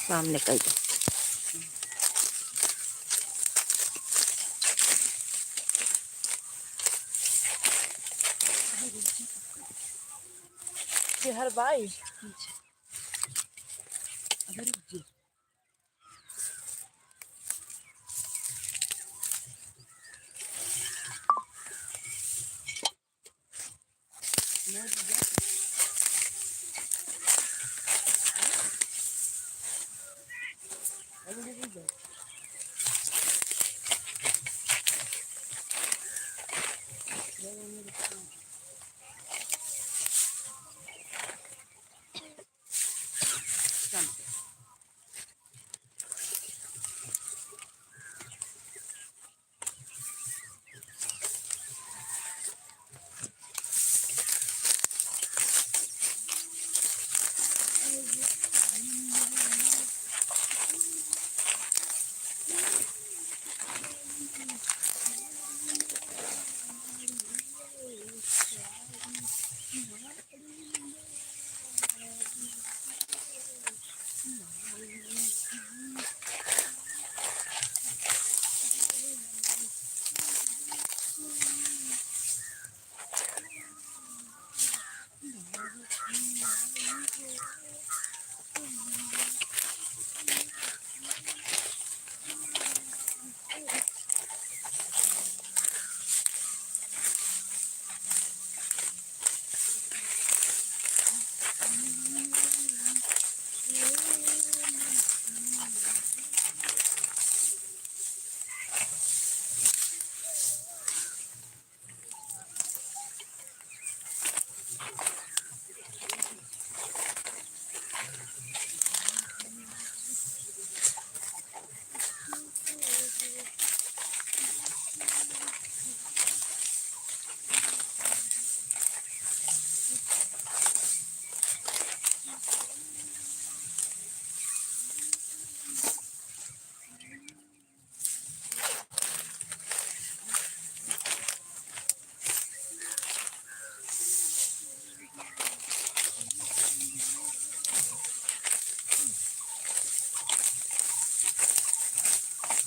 सामने कई तो हर भाई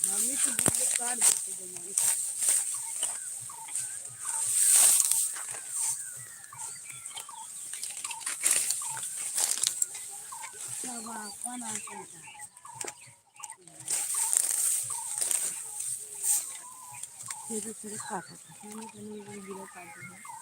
मम्मी से वीडियो काट देते जमाने सब अपन आसन फिर फिर खाता था मैंने कहीं वीडियो काट दिया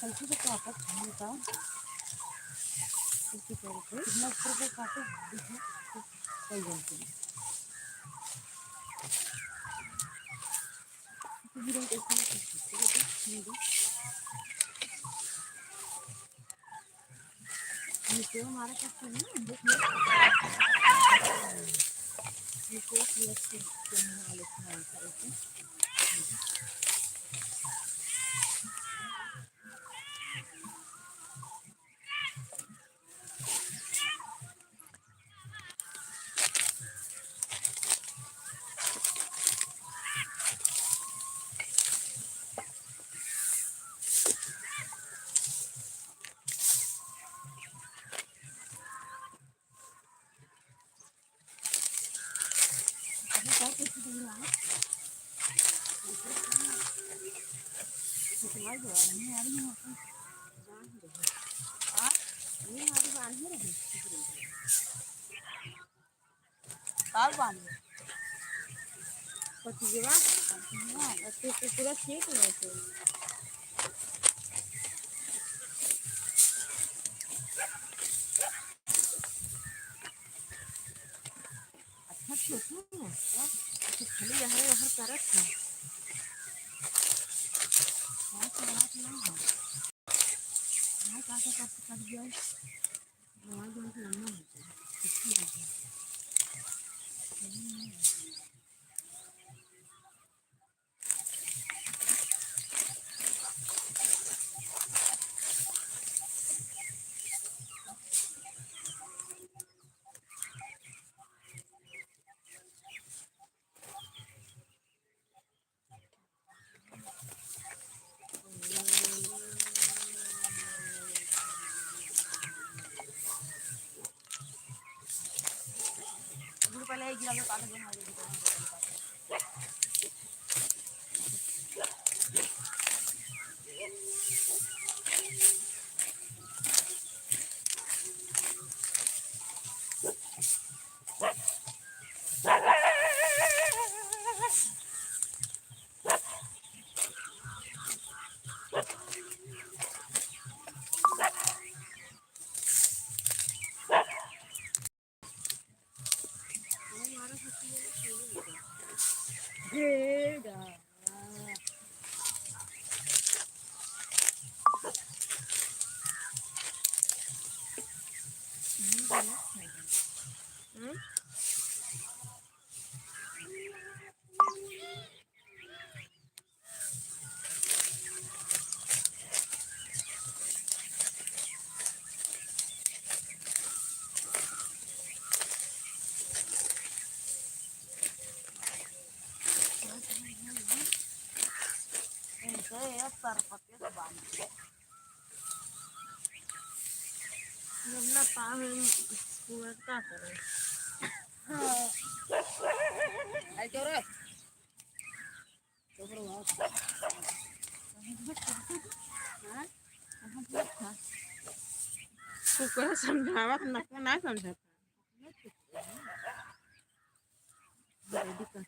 कंची का पापा खाने का इसकी तरह से कितना ऊपर काटे कई बनते हैं वीडियो कैसे नीचे हमारा कैसे ना देखिए नीचे लक्ष्य करने वाले खाने करते क्या कैसे देना है तुम्हारी बात नहीं आ रही है जान दो हाँ ये हमारी पूरा ठीक नहीं है। अच्छा खाली यहाँ यहाँ तरफ है कर दिया पहले एक गिरा काट दो अपना पाँव पूरा क्या करे आई तो रे तो पर हाँ तू को समझावा ना समझा रेडी कर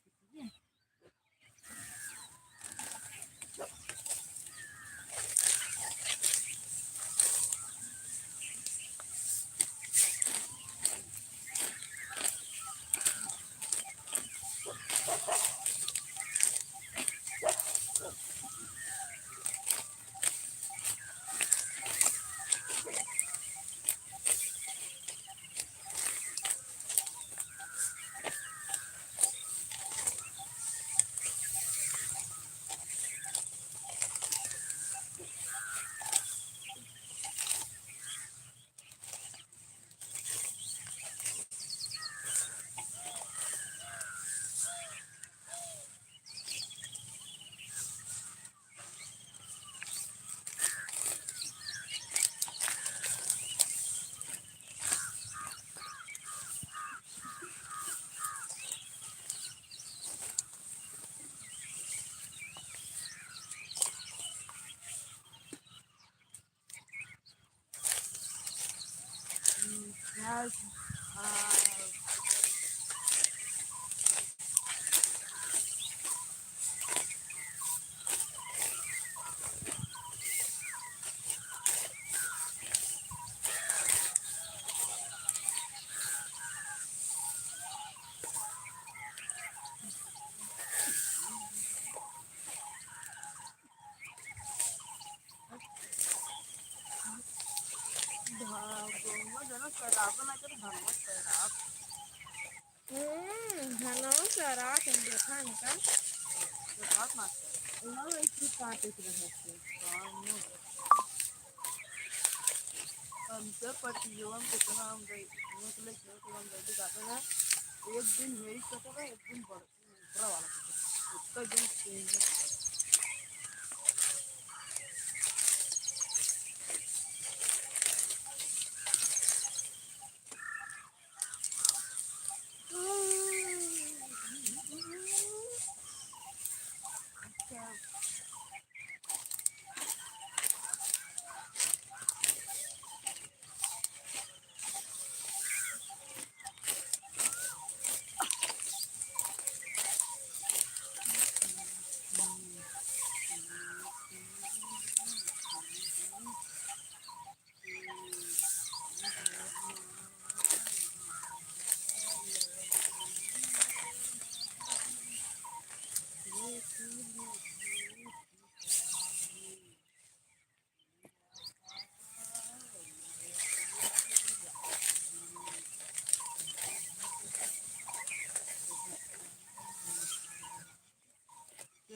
हेलो सर आ तुम देखा इनका बहुत मस्त ना इसकी काट इस रहे थे हमसे पटियों कितना हम गए निकले तो हम गए जाते हैं एक दिन मेरी कटोरा एक दिन बड़ा वाला उसका दिन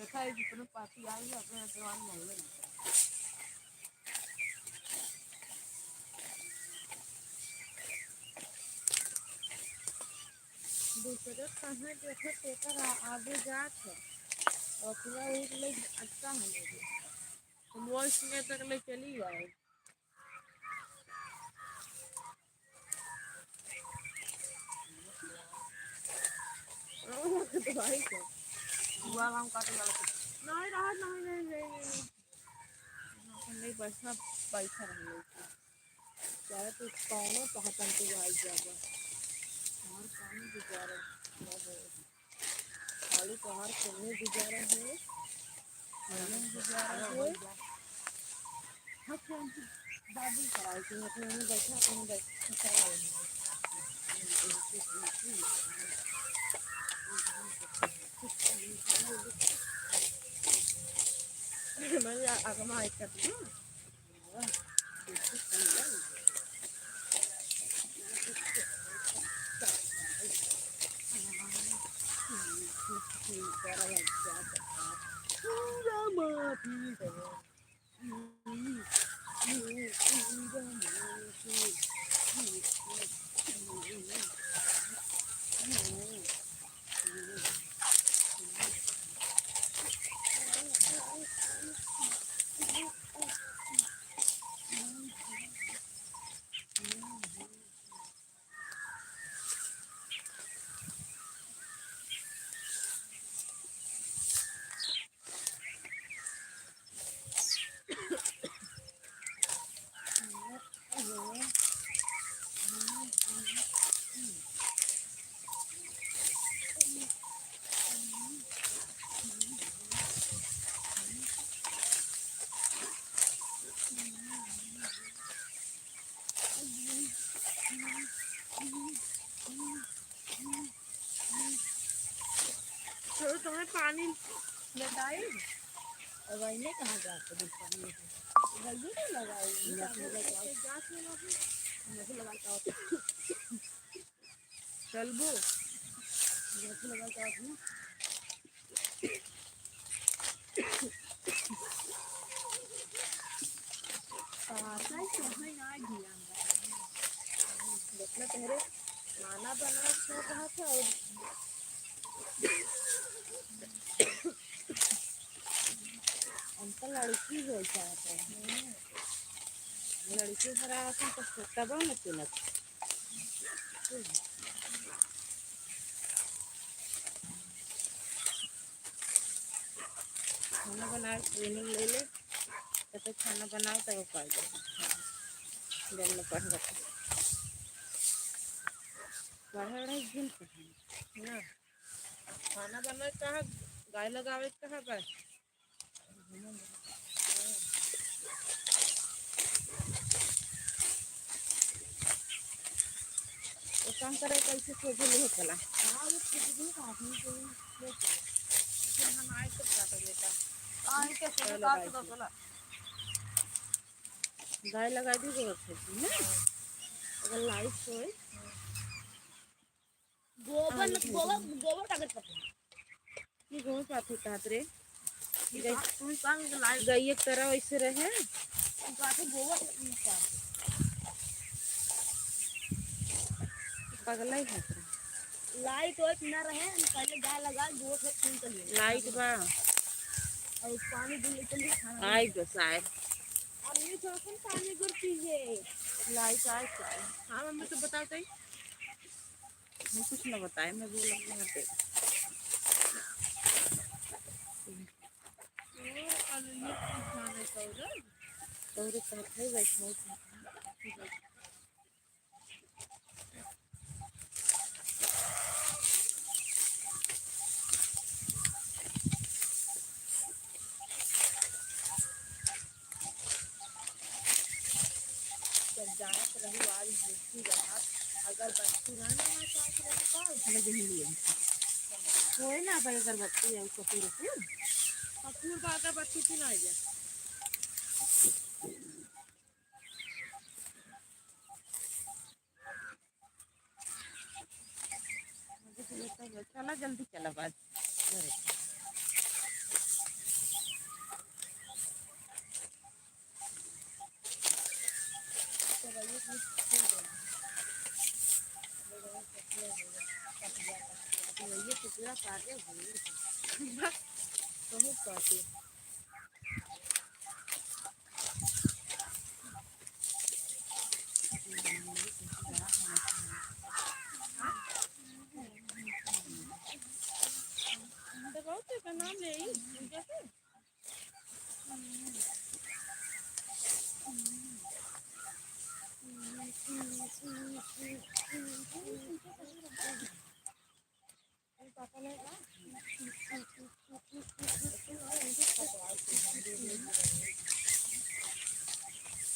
देखा है जितने पार्टी आई है अपने दीवान मोहल्ले में। दूसरे कहाँ देखो पेपर आगे जात है और पूरा एक ले अच्छा है मेरे तो वो इसमें तक ले चली जाए दवाई को दुआ हम काटे वाला नहीं रहा नहीं नहीं पैसा पैसा रही चाहे तो कौनो पहचान तो आई जाएगा और कौन गुजारा खाली तोहार कौनो गुजारा है गुजारा है हाँ कौन बाबू कराई थी अपने बैठा अपने बैठा मैं आगमा एक करती हूँ तो तुम्हें पानी लगाई और वही कहाँ जाते पानी वही तो लगाई लगाता चलबो लगाता अपना देखना पहले खाना बना रहा था और अंकल लड़की हो जाता है लड़की हरा तो तब न चलत खाना बनाए ट्रेनिंग ले ले तो खाना बनाओ तब पा जाए दिन में पढ़ पढ़ाई दिन ना खाना बनाए कहाँ गाय लगावे कहाँ पर वो काम करे कैसे खोज ले चला हाँ वो खोज भी काटनी चाहिए लेकिन हम आए तो काटा बेटा आए कैसे काट दो चला गाय लगा दी गोबर ना अगर लाइट होए गोबर गोबर गोबर कागज पकड़ ये गोबर पाथी काट रे गाय एक तरह वैसे रहे गोबर पगला ही है लाइट और ना रहे पहले गाय लगा दो से खून चलिए लाइट बा और पानी देने के लिए आई बस आए और ये थोड़ा पानी कर पीजिए लाइट आए हाँ मम्मी तो बताओ तो हम कुछ ना बताए मैं बोल यहाँ पे सौरभ साथ है बैठा जात रही आज भूखी रहा अगर बच्ची ना कोई ना पर अगर बच्ची है उसको पूरे कपूर बात बच्ची थी ना जा चला जल्दी चला बात ये टुकड़ा काटे बहुत काटे बहुत का नाम ले कैसे पापा ने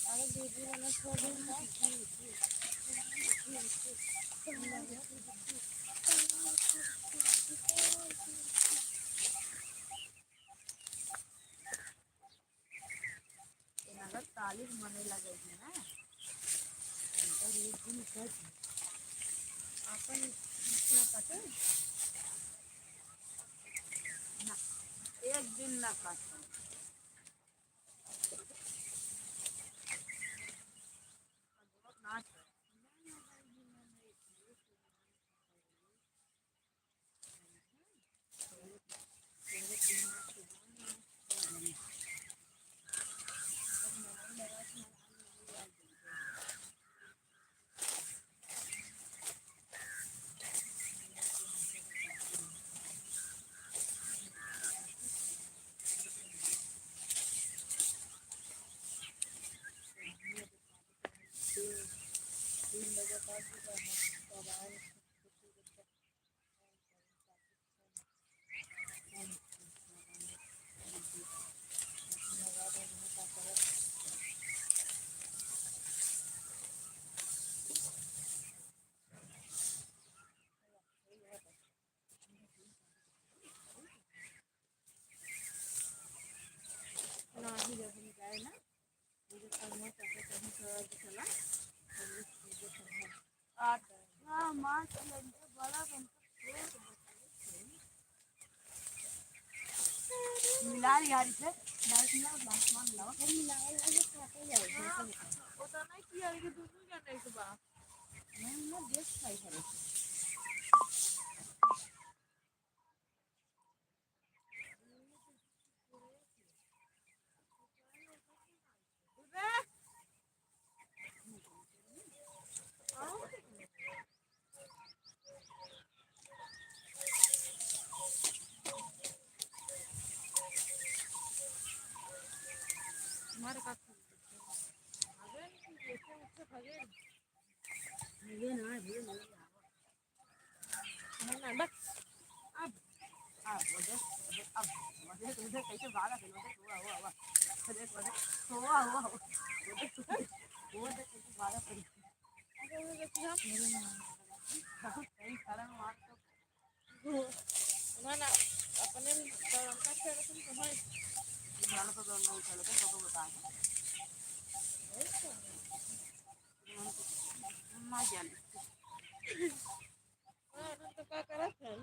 अरे दीदी वाला छोड़ अगर 40 मने लगे ना एक दिन अपन पता ना एक दिन ना काट मिला यार इसे डाइट में लास्टमान लाओ मिला ये खाते जाओ पता नहीं कि यार ये दूसरी करने के बाद मैं देख खाई करे हमारे का अगर जैसे उससे भगे ये ना ये ना बस अब वजह तुझे कैसे भागा चलो हुआ अरे हुआ वो तो कैसे भागा पड़ी अरे वो देखिए मेरे ना बहुत सही कारण मार तो ना अपने काम का खेल तुम कहां जाना तो दोनों चलो तो बता मां जान हां तो क्या करत है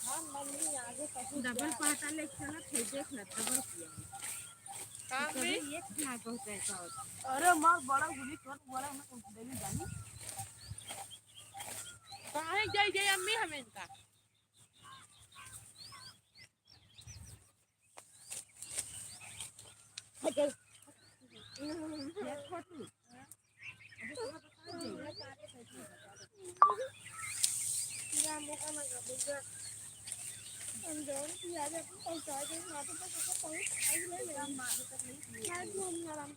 हां मम्मी आगे कहीं डबल पाटा ले चला थे देख ना डबल किया काम में एक ना बहुत ऐसा होता अरे मां बड़ा गुली कर बोला मैं कुछ देनी जानी कहां जाई अम्मी हमें इनका अगर ये छोटी रामो का लगा बुझा अंदर की आ जा पहुंचा दे ना तो पहुंच आई ले मां तक नहीं मैं घूम ना राम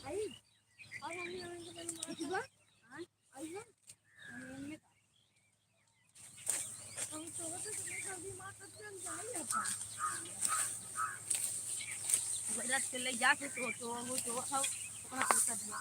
आई और मम्मी आने के बाद मां हां आई है मम्मी हम तो तुम्हें जल्दी मां तक जाई अपन रख के ले जा के तो वो तो सब अपना पैसा दिया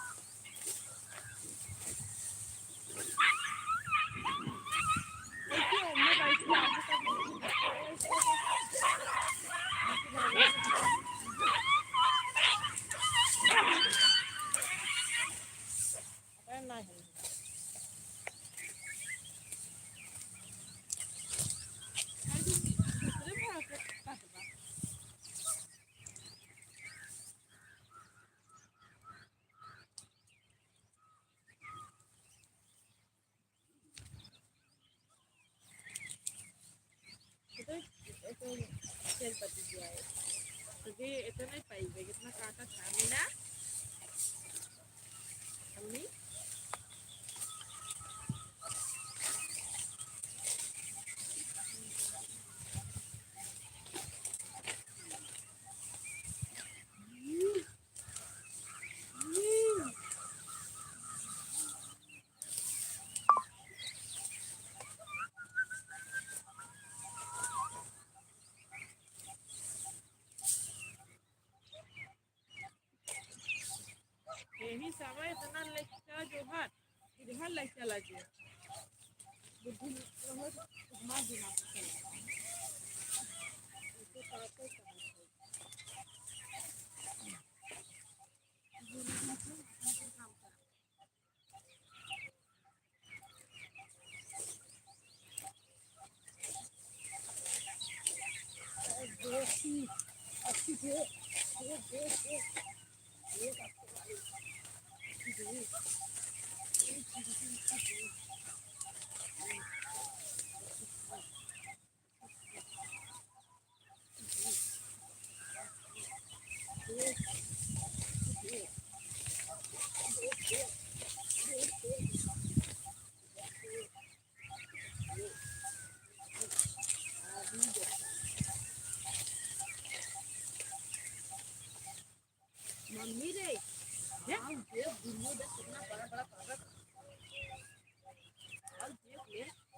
तो शेर पति गया है तो ये इतना ही पाई कितना काटा था मीना अम्मी यही समय इतना लेके जो है इधर ले चला जो बुद्धि घुमा देना अच्छी थे मम्मी रे हम देख दुनिया देख कितना बड़ा बड़ा पागल और देख ले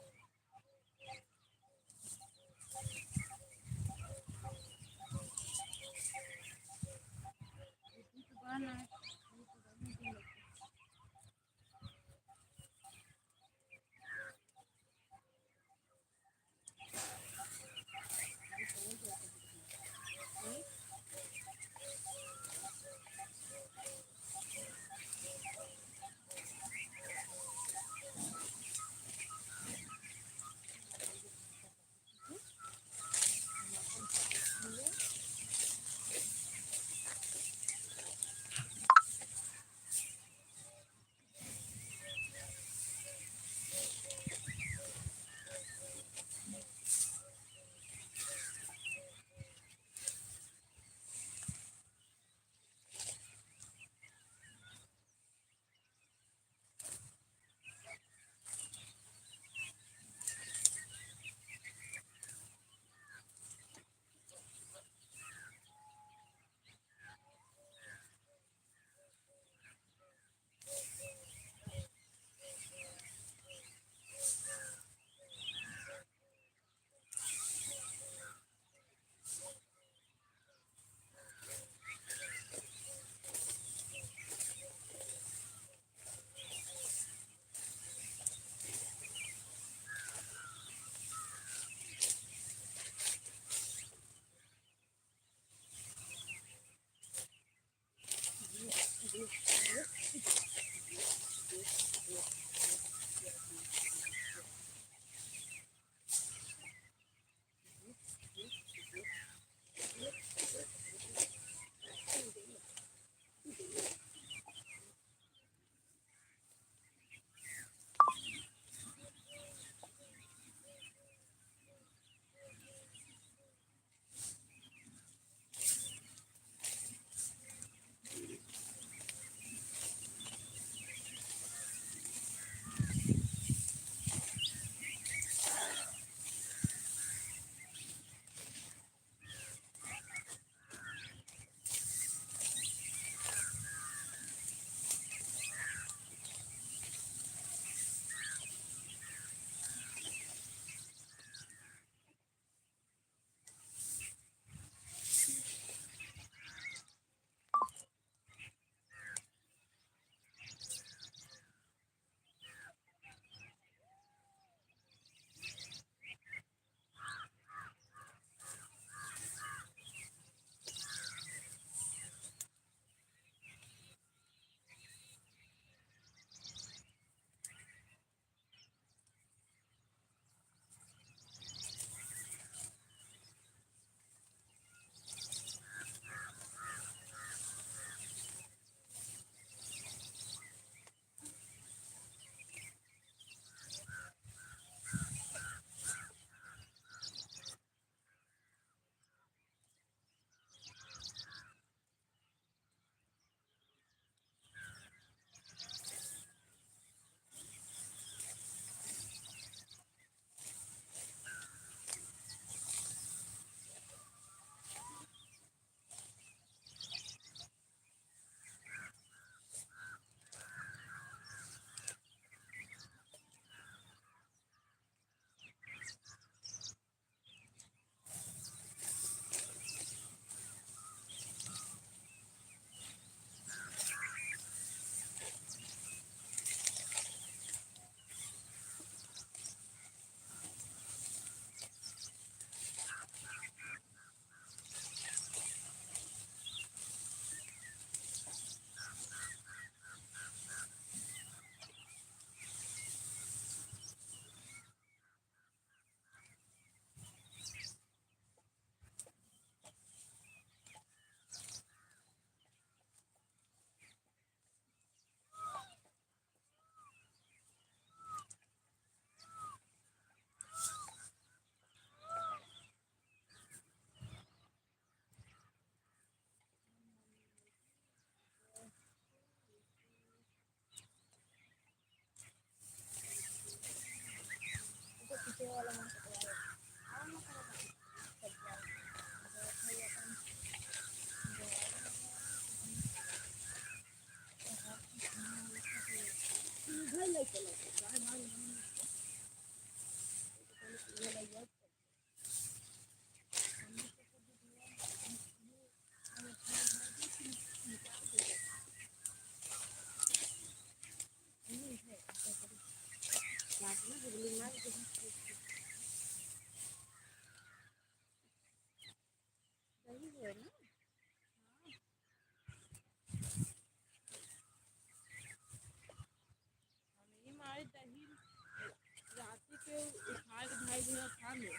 राती के उठा के भाई जो है खा लो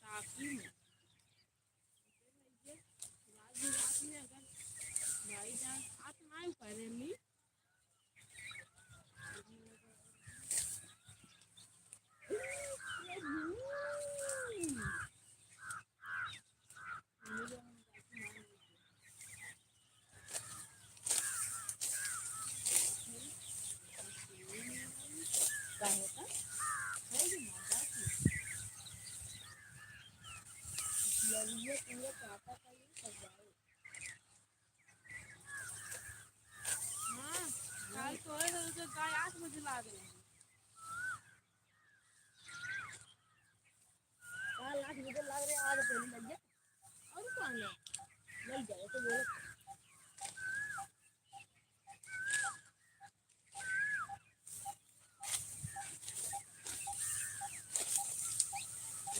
ताकि में रात में अगर भाई जान आप ना करेंगी क्या होता ये पूरा चाटा का ये सब जाए हाँ कल तो है तो गाय 8 बजे ला रहे हैं कल 8 बजे ला रहे आज पहले लग गया और कौन है लग जाए तो बोलो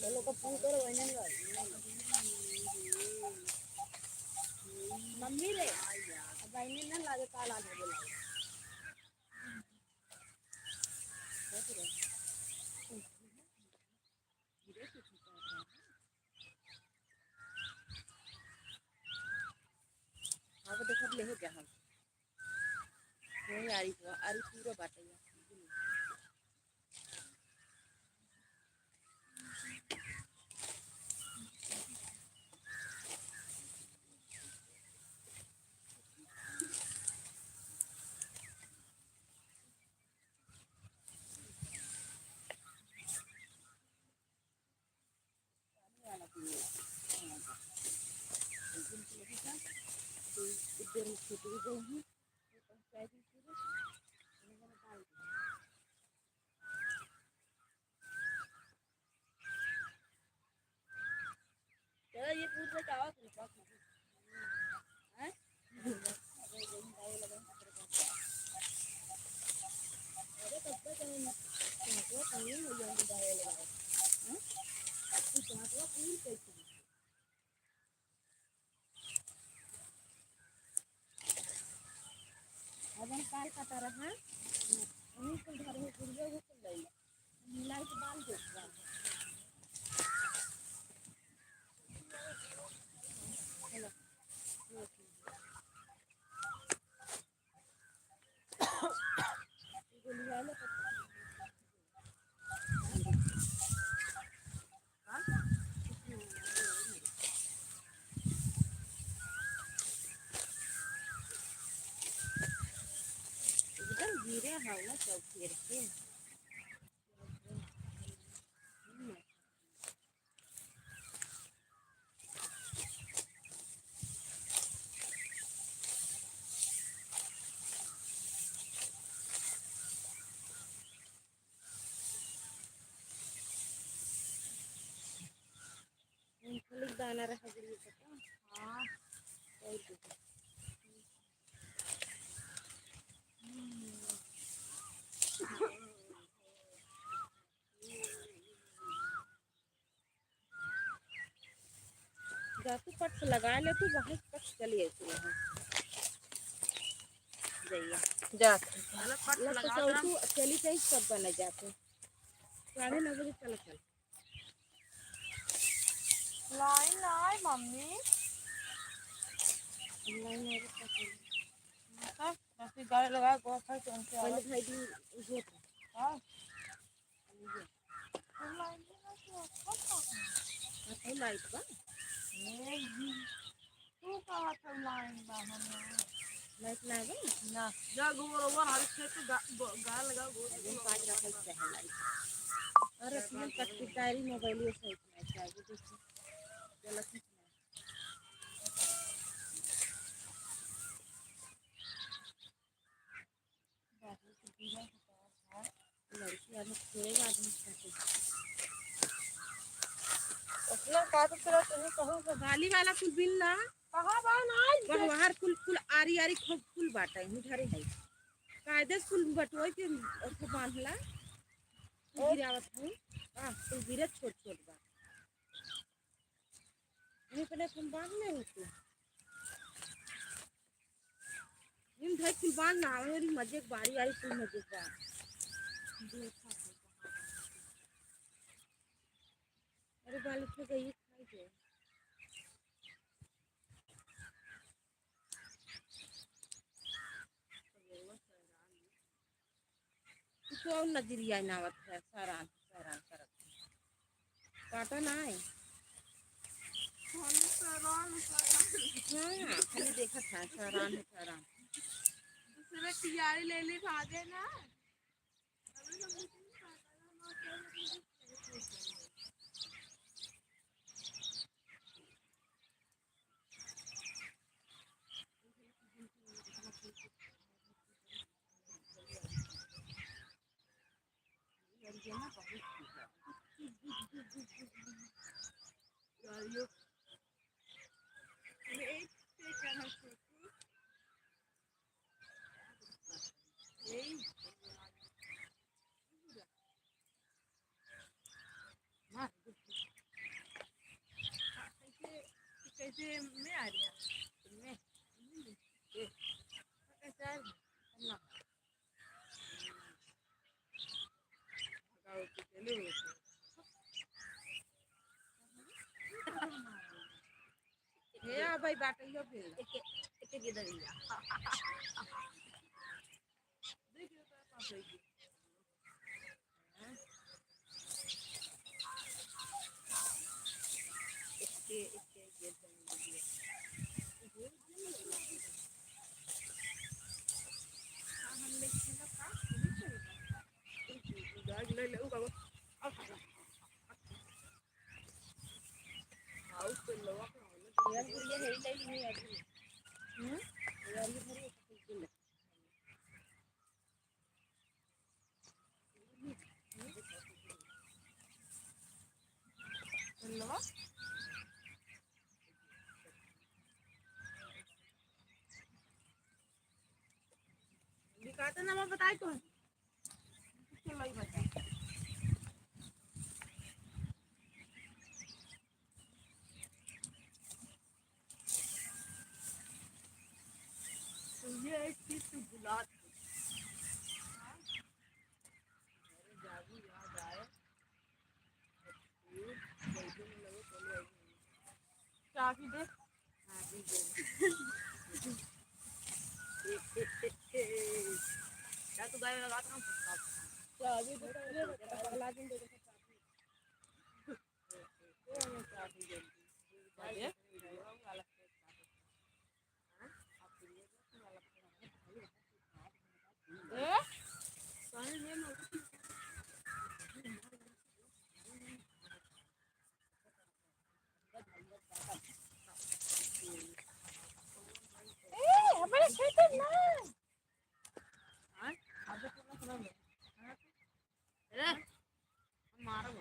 चलो को पूछ करो वहीं मम्मी रे अब इन्हें ना लागे काल 8 बजे लागे अब देखो ले हो क्या हम नहीं आ रही पूरा बात है इधर छोटी गई ये पूरा क्या है अरे कब तक नहीं हो जाएंगे गाय लगाए फूल कैसे अब हम काय कटा रहा उन्हीं को घर में गुड़िया को चल रही लाइट बाल दे गिरे हवा सब फिर के मूंगफली दाना रखा दिए पता हाँ जातू पट लगा ले तू बहुत पट चलिए जाइए जाते पट लगा तू चली सही सब बने जाते 9:30 बजे चल चल लाइन लाए मम्मी लाइन है तो बस गाड़ी लगा गो फिर तो उनसे पहले भाई दी ये हां लाइन ना तो लाइट बा तू कहा था लाइन बा हम लाइट लगे ना जा गोबर ओवर हर खेत गा लगा गो 5 रखा है लाइट अरे फिल्म कटती तारी मोबाइल ये सही नहीं चाहिए देखो गलत नहीं बाकी तो पूरा है लड़की आदमी खेलेगा आदमी खाते असला का तो तेरा तुम्हें कहो तो गाली वाला कुल बिल ना कहां बा ना बाहर कुल कुल आरी आरी खूब कुल बाटा है मुझारे है कायदे कुल बटोय के उसको बांधला गिरावत है हां कुल गिरे छोट छोट बा ये पहले तुम बांध ले उसको इन भाई कुल बांध ना मेरी मजे बारी वाली कुल मजे बा देखा अरे बाल उठ गई खाई के तो नजरिया नावत है सारा सारा करत काटा ना है हाँ खाली देखा था सारान है सारान दूसरे तियारी ले ली भागे ना कैसे मैं आ रही हूँ मैं कैसे आ रही हे भाई बाटइयो फिर एक गिदर लिया देखियो तो पास है इसके ये हम ले खेला का गाड़ी ले ले उ बाबू हाउस पे लवा का यार ये हेरी लाइट नहीं आती यार ये भरी है लवा दिखाते ना मैं बताई तो चलो ही बता तो ये एक चीज तो बुला जादू याद आए चाबी दे हाँ दी दे क्या तो गाय लगाता हूँ चाबी दे अगला दिन दे चाबी दे मारो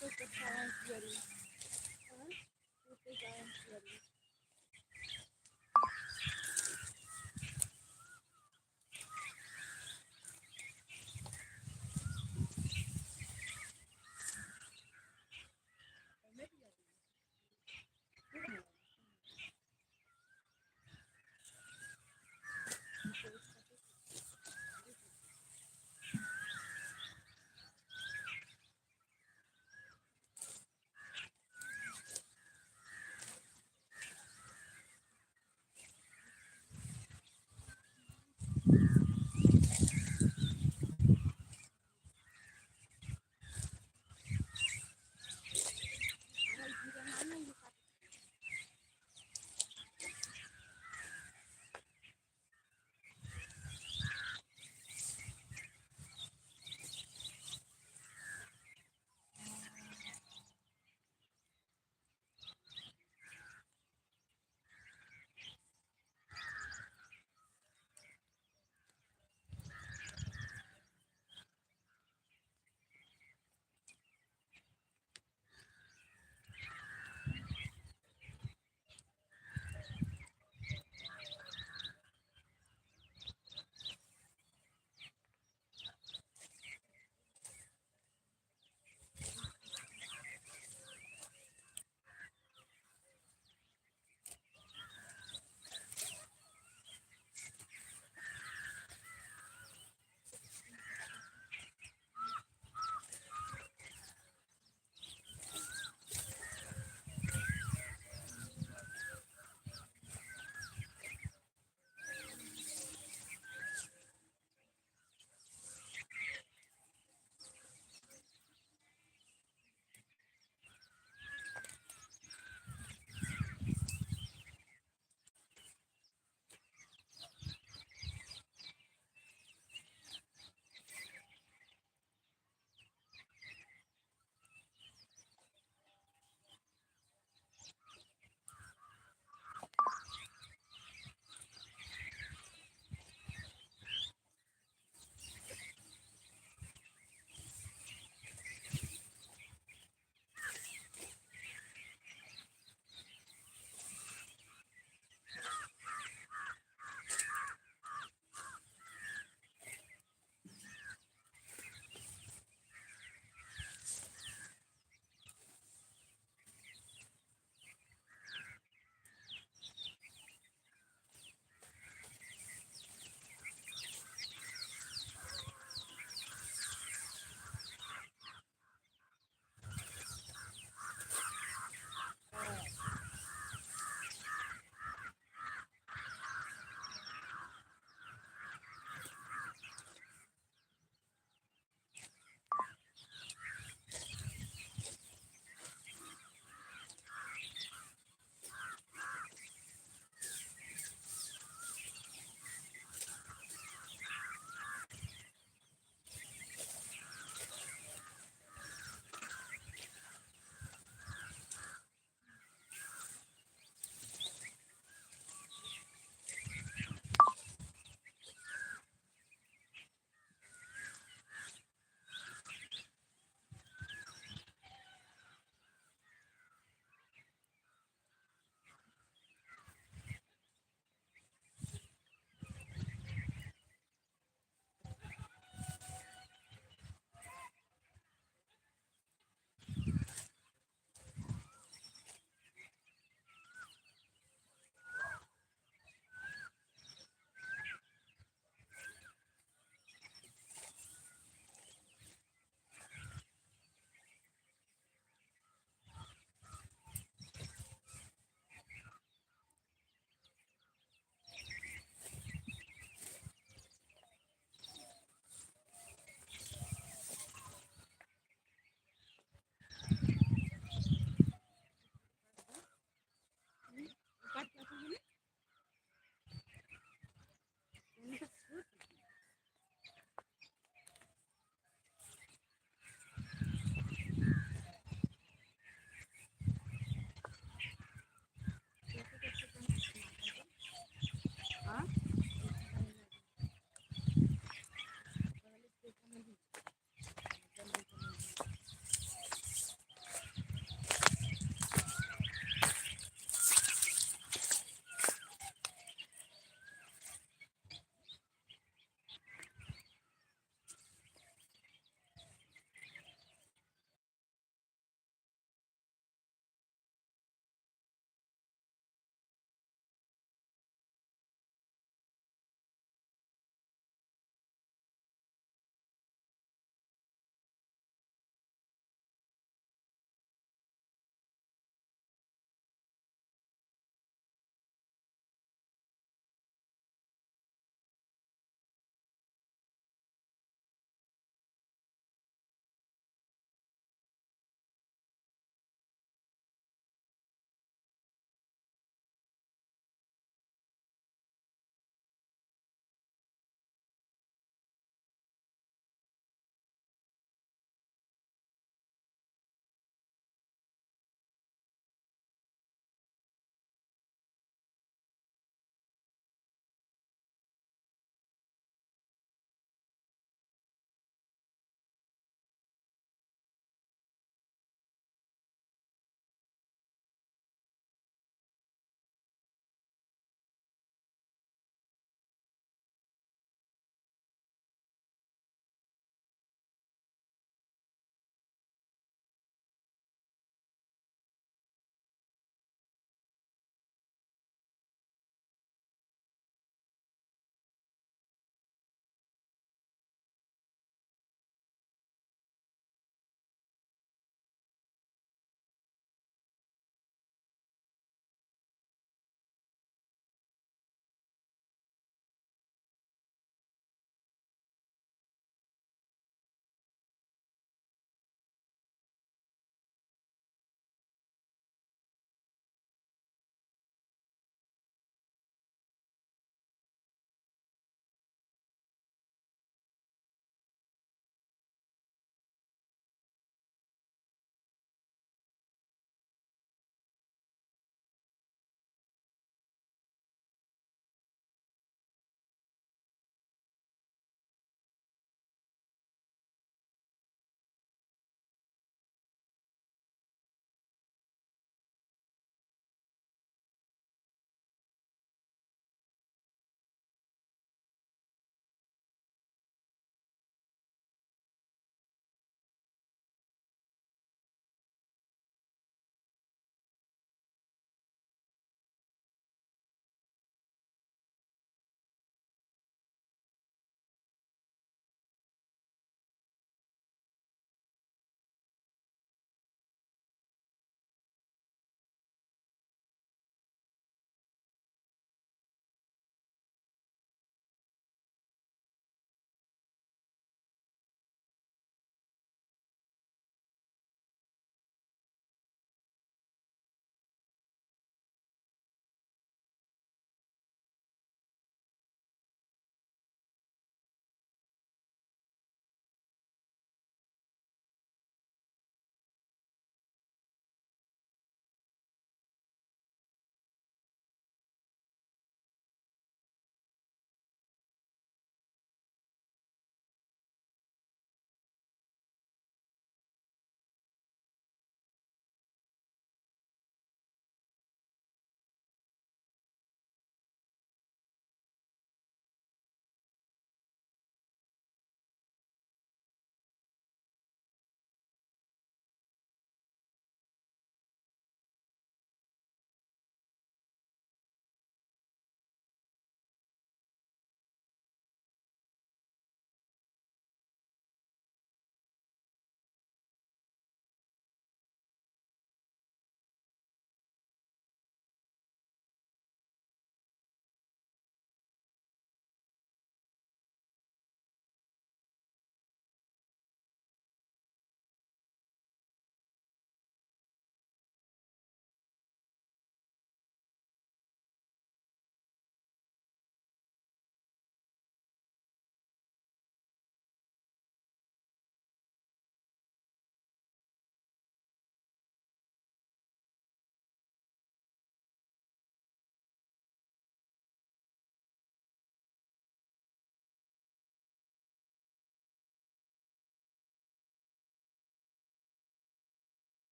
तो कच्चा जरूर है तो जरूर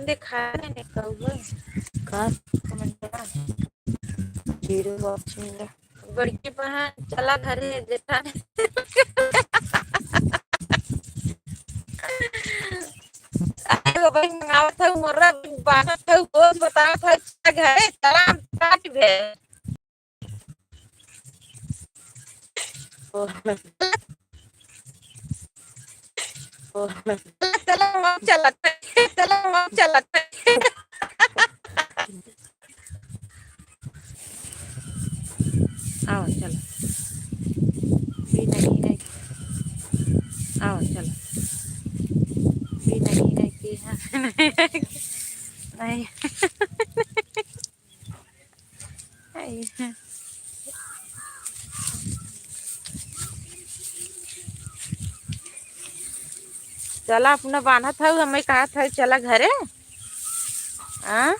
देखा नहीं कहूँ का कमेंट जीरो बॉक्स मिला बड़की बहन चला घरे जेठा आएगा भाई मंगावा था मोरा बाना था बोल बतावा था घरे चला काट दे चला वहाँ चला आओ चलो भी नहीं है आओ चलो भी नहीं है कि नहीं है नहीं नहीं चला अपना बांधा था हमें कहा था चला घरे हाँ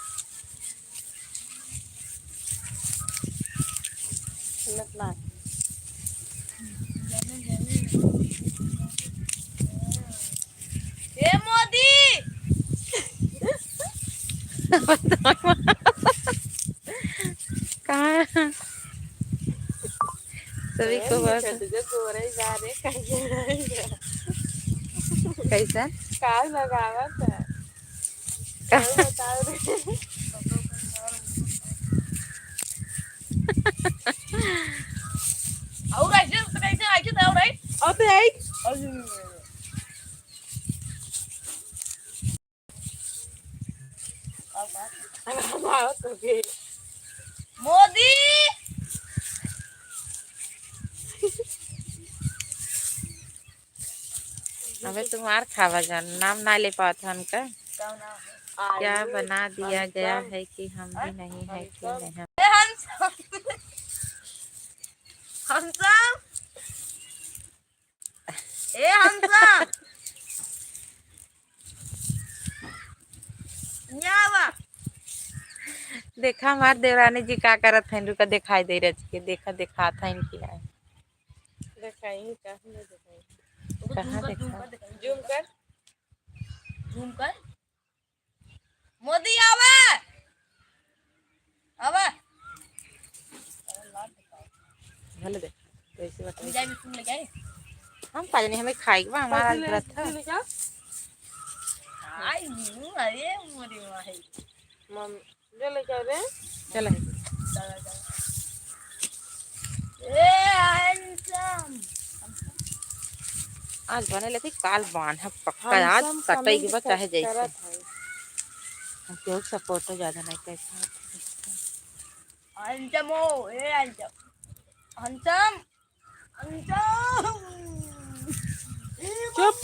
ए मोदी कहाँ सभी को बस कैसा काल लगावत है और कैसे तो राइट अब एक मोदी अबे तुम्हार खावा जान नाम ना ले पाता उनका क्या बना दिया गया है कि हम भी नहीं है कि नहीं हंसम ए हंसम देखा हमार देवरानी जी का करत है रुका दिखाई दे रही है देखा दिखा था इनकी है दिखाई कहाँ दिखाई कहाँ देखा जूम कर मोदी आवे आवे भले देख वैसे बता जाए तुम ले गए हम पाले नहीं हमें खाएगा हमारा व्रत था आई नीनू अरे मोरी माही मम ले ले जा रे चल ए हंसम आज बने लेते काल बांध पक्का आज कटाई के बाद चाहे जैसे हम क्यों सपोर्ट ज्यादा नहीं कैसा हंसमो ए हंसम हंसम हंसम चुप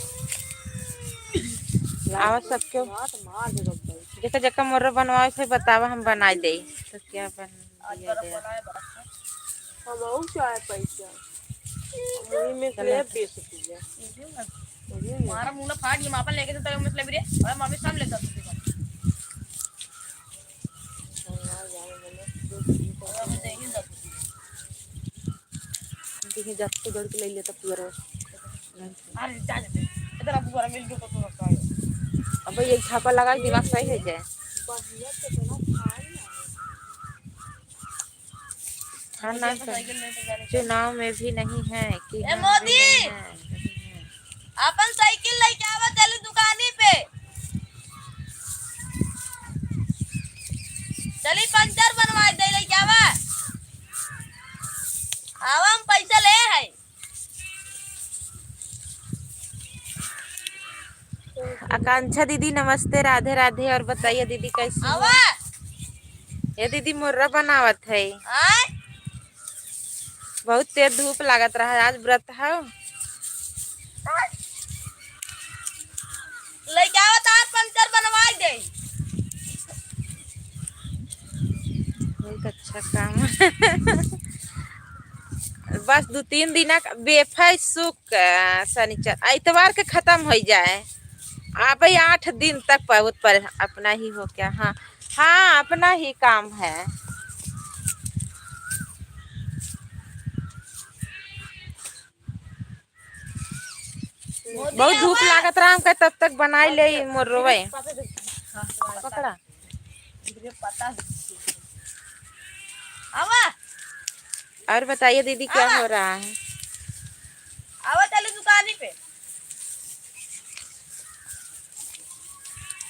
आवाज सबके मार दे भाई जैसे जका मोर बनवाए थे बतावा हम बना दे तो क्या बन दिया गया हम और चाहे पैसा मुही में से बेच दिया मारा मुंह फाड़ ये मापन लेके तो मतलब रे और मम्मी सब लेता देखिए जब तो दौड़ के ले लिया तब पूरा अरे जा जा इधर अब पूरा मिल के तो अब ये छापा लगा दिमाग सही हो जाए हाँ ना चुनाव में भी नहीं है कि मोदी अपन साइकिल लेके आवा चली दुकानी पे चली पंचर बनवा दे लेके आवा आवा हम पैसा ले है आकांक्षा दीदी नमस्ते राधे राधे और बताइए दीदी कैसी आवा ये दीदी मुर्रा बनावत है बहुत तेज धूप लागत रहा है आज व्रत है लेके आओ तार पंचर बनवा दे बहुत अच्छा काम है बस 2-3 दिन बेफे सुख शनिचर इतवार के खत्म हो जाए आप 8 दिन तक बहुत पर अपना ही हो क्या हाँ हाँ अपना ही काम है बहुत धूप लागत रहा हमका तब तक बनाई ले मोरवे पकड़ा मुझे पता है। आवा और बताइए दीदी क्या हो रहा है? आवा चले दुकान पे।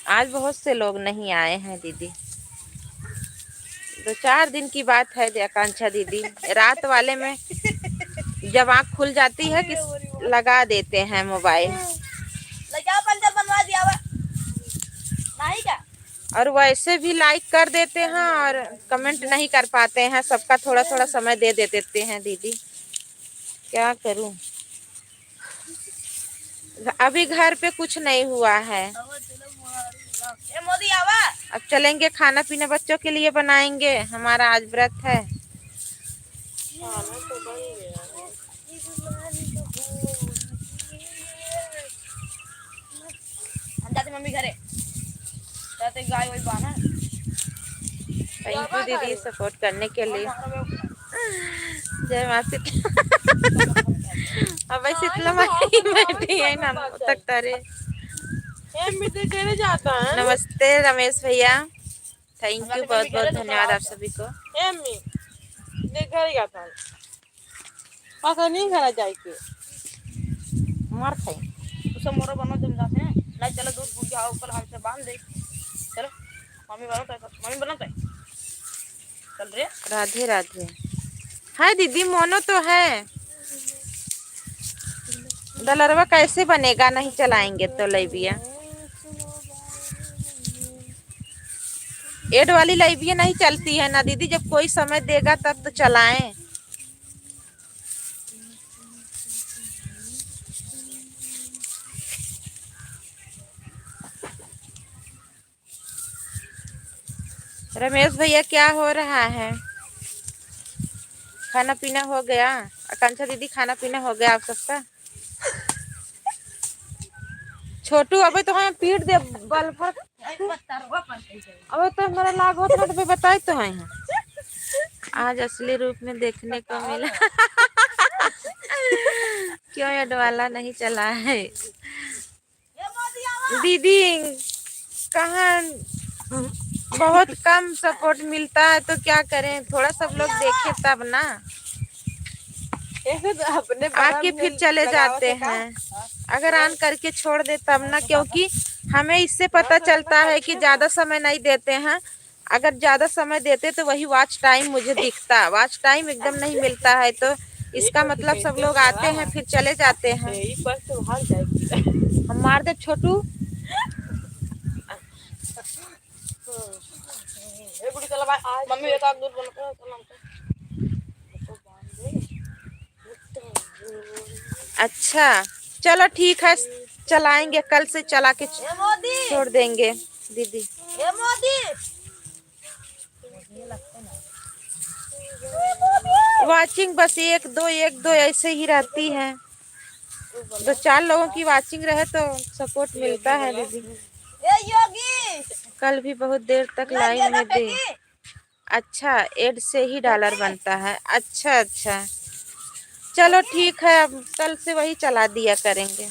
आज बहुत से लोग नहीं आए हैं दीदी। 2-4 दिन की बात है आकांक्षा दीदी। रात वाले में जब आँख खुल जाती है कि लगा देते हैं मोबाइल। लगाओ पंचर बनवा दिया हुआ नहीं क्या? और वैसे भी लाइक कर देते हैं और कमेंट नहीं कर पाते हैं। सबका थोड़ा थोड़ा समय दे देते हैं दीदी, क्या करूं। अभी घर पे कुछ नहीं हुआ है। ए मोदी आवा। अब चलेंगे, खाना पीना बच्चों के लिए बनाएंगे। हमारा आज व्रत है। खाना तो बन गया। जाते मम्मी घरे जाते गाय वही बाना। थैंक यू दीदी सपोर्ट करने के लिए। जय माँ शीतला। अब शीतला माई बैठी है ना तक तारे। नमस्ते रमेश भैया, थैंक यू, बहुत बहुत धन्यवाद आप सभी को। नहीं घरा जाके मार खाई उसे मोरो बनो जम जाते हैं। नहीं चलो दूध भूल के आओ कल हमसे बांध दे। चलो मम्मी बनाओ तो मम्मी बनाओ तो चल रे। राधे राधे। है दीदी मोनो तो है। डलरवा कैसे बनेगा नहीं चलाएंगे तो लाइबिया। एड वाली लाइबिया नहीं चलती है ना दीदी। जब कोई समय देगा तब तो चलाएं। रमेश भैया क्या हो रहा है? खाना पीना हो गया? आकांक्षा दीदी खाना पीना हो गया आप सबका? छोटू अबे तो हम पीट दे बल पर। अबे तो मेरा लाग होता तो बताए तो है। आज असली रूप में देखने को मिला। क्यों ये डवाला नहीं चला है दीदी? कहाँ बहुत कम सपोर्ट मिलता है तो क्या करें। थोड़ा सब लोग देखे तब ना। अपने आके फिर चले जाते हैं। अगर ऑन करके छोड़ दे तब ना, क्योंकि हमें इससे पता चलता है कि ज्यादा समय नहीं देते हैं। अगर ज्यादा समय देते तो वही वॉच टाइम मुझे दिखता। वॉच टाइम एकदम नहीं मिलता है तो इसका मतलब सब लोग आते हैं फिर चले जाते हैं। हम मार दे छोटू। मम्मी एक दूध बना। अच्छा चलो ठीक है, चलाएंगे। कल से चला के छोड़ देंगे दीदी। ए मोदी वाचिंग बस 1-2 ऐसे ही रहती है। 2-4 लोगों की वाचिंग रहे तो सपोर्ट मिलता है दीदी। ए योगी कल भी बहुत देर तक लाइन में दे। अच्छा एड से ही डॉलर बनता है। अच्छा अच्छा चलो ठीक है, अब कल से वही चला दिया करेंगे।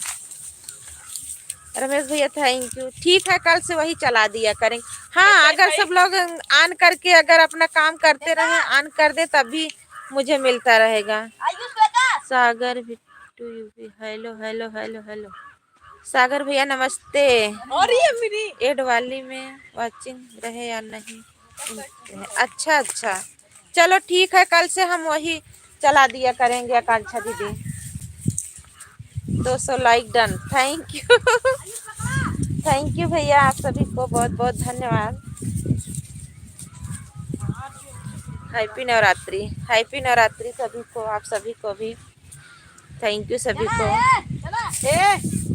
रमेश भैया थैंक यू। ठीक है कल से वही चला दिया करेंगे। हाँ अगर सब लोग ऑन करके अगर अपना काम करते रहे, ऑन कर दे तभी मुझे मिलता रहेगा। Sagar Bittu UP. Hello hello hello hello Sagar भैया नमस्ते। और ये मेरी एड वाली में वाचिंग रहे या नहीं? अच्छा अच्छा चलो ठीक है, कल से हम वही चला दिया करेंगे आकांक्षा दीदी। 200 like done. Thank you. Thank you भैया, आप सभी को बहुत बहुत धन्यवाद। हैप्पी नवरात्रि, हैप्पी नवरात्रि सभी को, आप सभी को भी थैंक यू सभी को।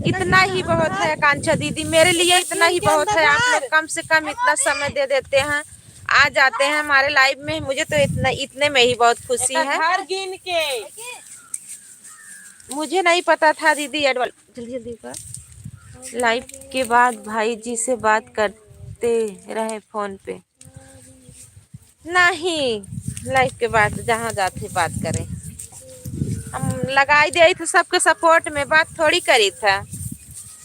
इतना ही बहुत है आकांक्षा दीदी, मेरे लिए इतना ही बहुत है। आप लोग कम से कम इतना समय दे देते हैं, आ जाते हैं हमारे लाइव में। मुझे तो इतने में ही बहुत खुशी है। गिन के मुझे नहीं पता था दीदी। जल्दी जल्दी कर। लाइव के बाद भाई जी से बात करते रहे फोन पे। नहीं लाइव के बाद जहाँ जाते बात करें। हम लगाई दे थे सबके सपोर्ट में, बात थोड़ी करी था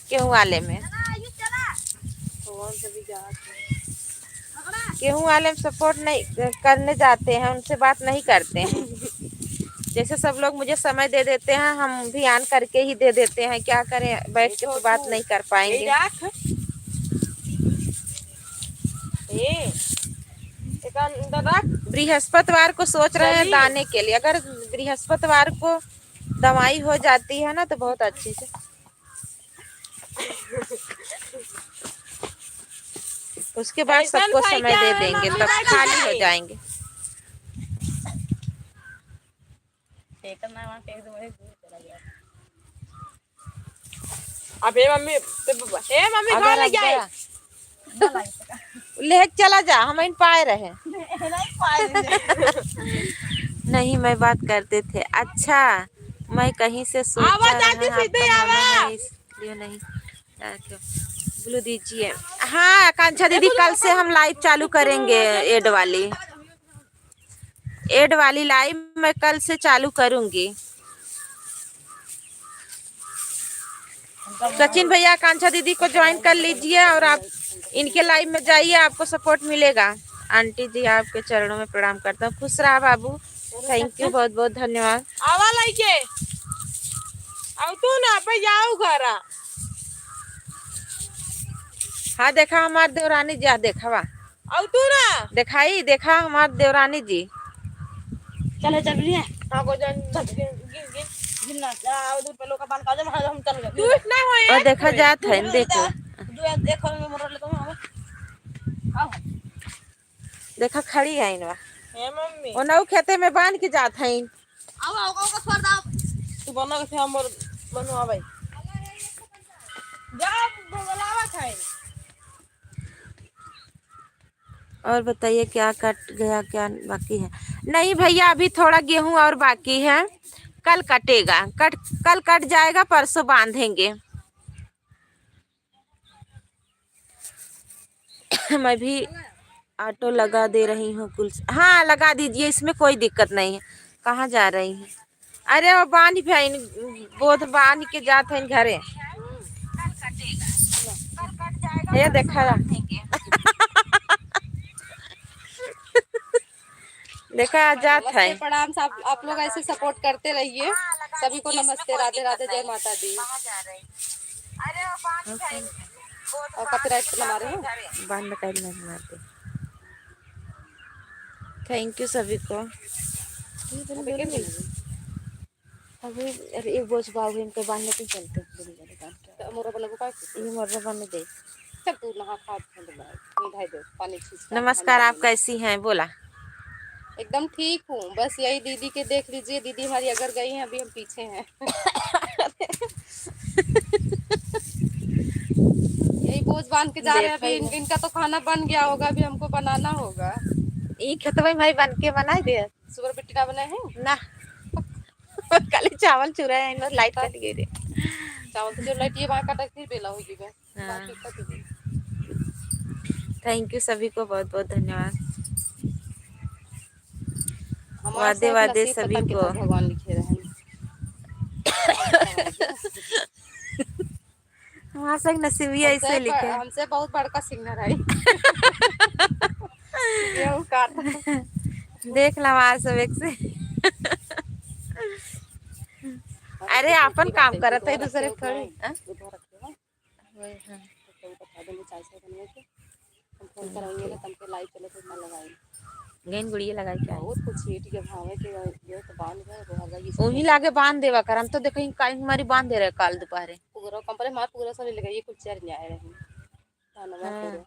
क्यों वाले में। गेहूं वाले में सपोर्ट नहीं करने जाते हैं, उनसे बात नहीं करते हैं। जैसे सब लोग मुझे समय दे देते हैं, हम भी आन करके ही दे देते हैं। क्या करें, बैठ के तो बात नहीं कर पाएंगे। बृहस्पतिवार को सोच रहे हैं दाने के लिए। अगर बृहस्पतिवार को दवाई हो जाती है ना तो बहुत अच्छी से। उसके बाद सबको समय दे देंगे, तब खाली हो जाएंगे। अब हे मम्मी कहाँ ले जाए? ले चला जा, हम इन पाए रहे। नहीं, मैं बात करते थे। अच्छा, मैं कहीं से सोच रहा है इसलिए नहीं। ब्लू दीजिए। हाँ आकांक्षा दीदी, कल से हम लाइव चालू करेंगे। एड वाली लाइव मैं कल से चालू करूंगी। सचिन भैया आकांक्षा दीदी को ज्वाइन कर लीजिए और आप इनके लाइव में जाइए, आपको सपोर्ट मिलेगा। आंटी जी आपके चरणों में प्रणाम करता हूँ। खुश रहा बाबू, थैंक यू, बहुत बहुत धन्यवाद। आवा लाइके अब तू ना पे जाओ घर। हाँ देखा हमार देवरानी जी, देखा वा अब तू ना दिखाई, देखा हमार देवरानी जी। चले चल रही है। हाँ को जन गिन ना जा दूर पे लोग का बाल का जम हम चल गए। तू ना हो और देखा जात है, देखो देखो में मोर ले तुम आओ। देखा खड़ी है इनवा। हे मम्मी ओ नौ खेते में बांध के जात है। आओ आओ को छोड़ दो। तू बनो के हमर बनो आवे जा बोलावा खाए। और बताइए क्या कट गया, क्या बाकी है? नहीं भैया, अभी थोड़ा गेहूं और बाकी है, कल कटेगा। कल कट जाएगा, परसों बांधेंगे। मैं भी ऑटो लगा दे रही हूँ कुल। हाँ लगा दीजिए, इसमें कोई दिक्कत नहीं है। कहाँ जा रही है? अरे वो बांध भी बोध बांध के जाते हैं घरे। ये देखा देखा जात है। प्रणाम, आप लोग ऐसे सपोर्ट करते रहिए। सभी को नमस्ते, राधे राधे, जय माता दी। और कॉपीराइट बना रहे हैं, बंद कर मारते। थैंक यू सभी को। अभी अरे एक बोझ बाबू इनके बांधने पे चलते मोरा बना का ये मर्रा बने दे। सब तू नहा खा निधाई दो पानी छींच। नमस्कार, आप कैसी हैं? बोला एकदम ठीक हूँ, बस यही दीदी के देख लीजिए। दीदी हमारी अगर गई हैं, अभी हम पीछे हैं। यही बोझ बांध के जा रहे हैं। अभी इनका तो खाना बन गया होगा, अभी हमको बनाना होगा। ये खेतवा भाई बन के बनाए दे। सुगर बिट्टी ना बनाए हैं ना कल चावल चुरा है, इन लाइट कट गई रे। चावल तो जो लाइट ये वहां कटक फिर बेला होगी बे। थैंक यू सभी को, बहुत बहुत धन्यवाद। वादे वादे सभी को। भगवान लिखे रहे। हमारा सब नसीबी ऐसे लिखे। हमसे बहुत बड़का सिंगर है। देख ला हमारा सब एक से। अरे अपन काम करते है दूसरे थोड़ी। गेंद गुड़िया लगा के बहुत कुछ हीट के भाव है कि ये तो बांध गए वही लागे बांध देवा कर। हम तो देखो काई हमारी बांध दे रहे काल दोपहर पूरा कंपनी मार पूरा सब लगा ये कुछ चेयर नहीं आए रहे। हाँ।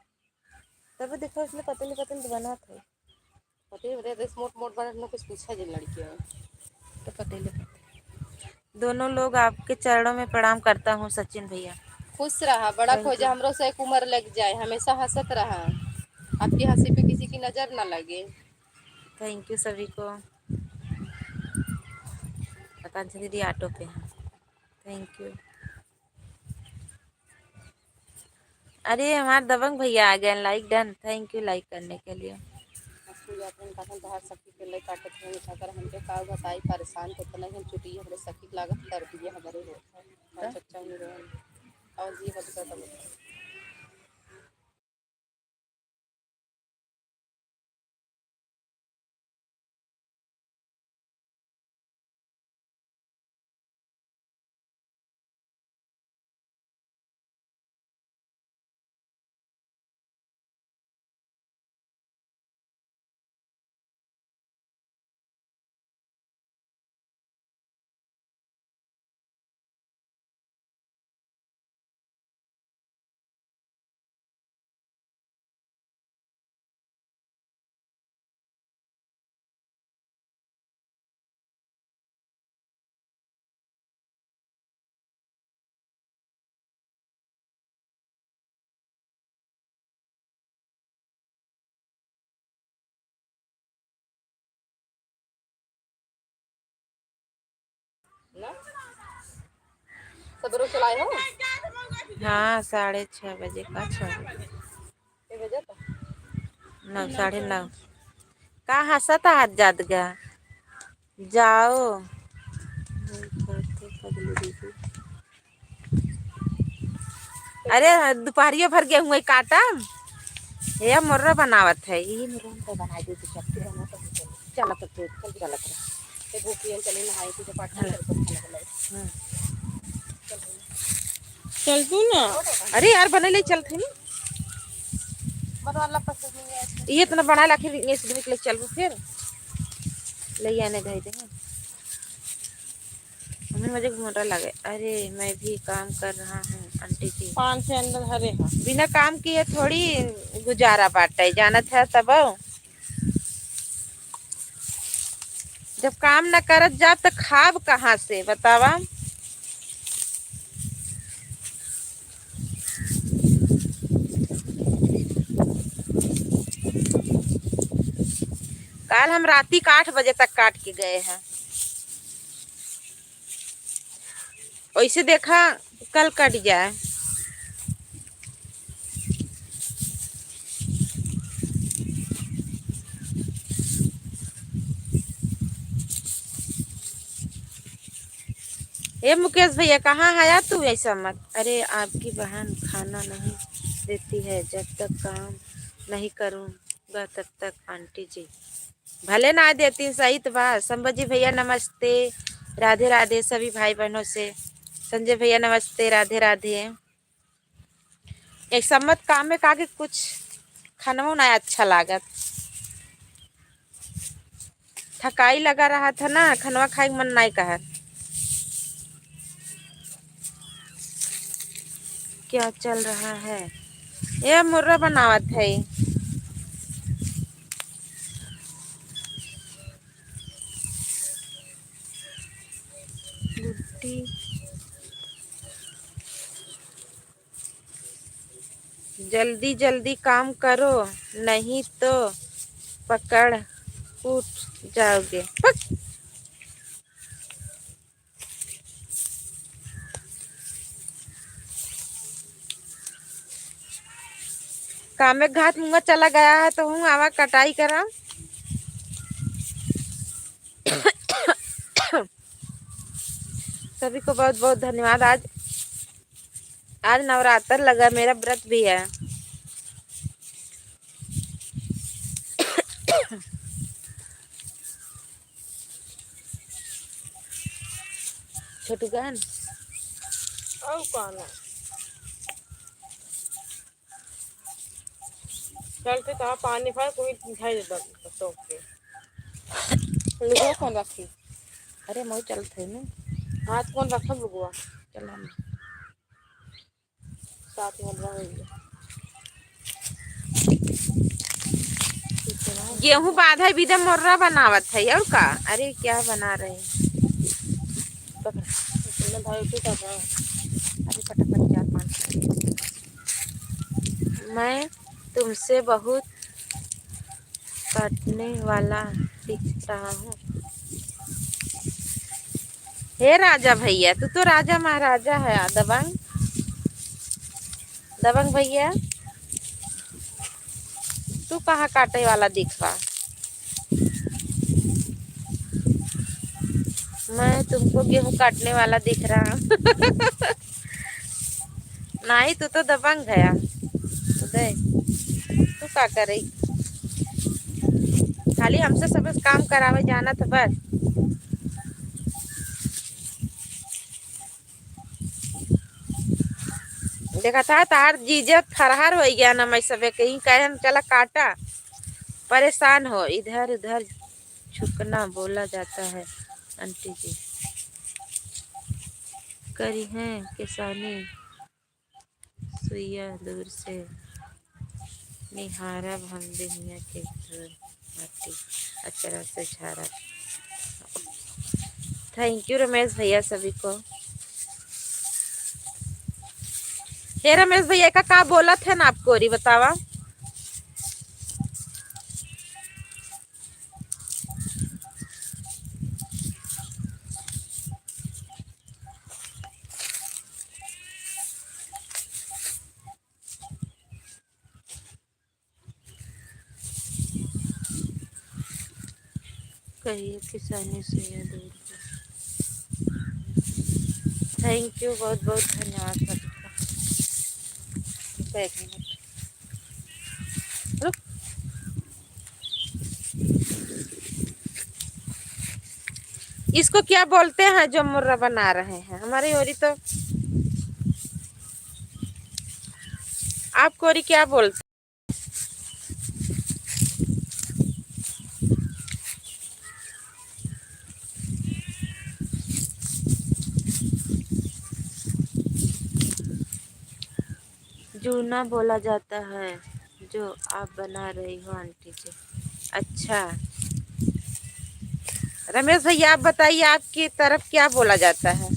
तब देखो इसमें पतले पतले बना थे। पतले मोट मोट बना न कुछ पूछा जी लड़की है तो पतले दोनों लोग आपके चरणों में प्रणाम करता हूँ। सचिन भैया खुश रहा, बड़ा खोजा, हमरो से एक उम्र लग जाए, हमेशा हंसत रहा, आपकी हंसी पे किसी की नजर ना लगे। थैंक यू सभी को। आकांक्षा दीदी ऑटो पे हैं, थैंक यू। अरे हमारे दबंग भैया आ गए, like done, thank you like करने के लिए। परेशान तो नहीं हम छुट्टी हमारे सखी लागत कर दिए हमारे और ये ना सदरो चलाए हो। हाँ 6:30 बजे का 6 बजे। ये बजे तो 9 9:30 का हंसता हाथ जात गया जाओ। अरे दोपहरिया भर गेहूं वही काटा ये मुर्रा बनावत है यही मुर्रा तो बना दे तो चल बना तो चल तो चल चल ये भूखी चले नहाए पूजा पाठ कर खाना बनाए चल तू ना। अरे यार बने ले चल थे वाला पसंद नहीं है ये इतना बना ला फिर ये से निकले चल फिर ले आने गए थे हमें मुझे घूमरा लगे। अरे मैं भी काम कर रहा हूँ आंटी जी 5 से अंदर हरे हाँ बिना काम किए थोड़ी गुजारा बाटे जाना था तब जब काम न करत जा तो खाब कहाँ से बतावा। कल हम राती का 8 बजे तक काट के गए हैं वैसे देखा कल कट जाए। ये मुकेश भैया कहाँ आया तू ऐसा मत। अरे आपकी बहन खाना नहीं देती है जब तक काम नहीं करूँगा तब तक आंटी जी भले ना देती सही तो बात। संभाजी भैया नमस्ते राधे राधे सभी भाई बहनों से। संजय भैया नमस्ते राधे राधे। एक सम्मत काम में काके कुछ खाना ना अच्छा लागत थकाई लगा रहा था ना खनवा खाए मन नहीं कहा। क्या चल रहा है ये मुर्रा बनावत है बुट्टी जल्दी जल्दी काम करो नहीं तो पकड़ उठ जाओगे। काम में घात मुंगा चला गया है तो हूँ आवा कटाई करा। सभी को बहुत बहुत धन्यवाद। आज नवरात्र लगा मेरा व्रत भी है। छोटू गहन और कौन है चलते कहा पानी भर कोई दिखाई देता तो के लुगवा कौन रखी। अरे मैं चलते ना हाथ कौन रखा लुगवा चल हम साथ में रह गेहूं बाधा विधे मुर्रा बनावत है और का। अरे क्या बना रहे भाई उठा था। अरे फटाफट 4 5 मैं तुमसे बहुत काटने वाला दिख रहा हूँ। हे राजा भैया तू तो राजा महाराजा है दबंग दबंग भैया तू कहाँ काटे वाला दिख रहा। मैं तुमको गेहूं काटने वाला दिख रहा हूँ। नहीं तू तो दबंग गया उदय तू क्या करे खाली हमसे सब काम करावे जाना था बस। देखा था तार जीजे फरहार हो गया ना मैं सबे कहीं कहे चला काटा परेशान हो इधर उधर झुकना बोला जाता है आंटी जी करी है किसानी सुइया दूर से निहारा हम दुनिया के घर माटी अचरा से झारा। थैंक यू रमेश भैया सभी को। हे रमेश भैया का बोला था ना आपको री बतावा। कहिए किसानी से या दूर का। थैंक यू, बहुत बहुत धन्यवाद सभी का। एक मिनट रुक। इसको क्या बोलते हैं जो मुर्रा बना रहे हैं हमारी ओरी? तो आपको ओरी क्या बोलते? जूना बोला जाता है जो आप बना रही हो आंटी जी। अच्छा रमेश भैया, आप बताइए आपकी तरफ क्या बोला जाता है?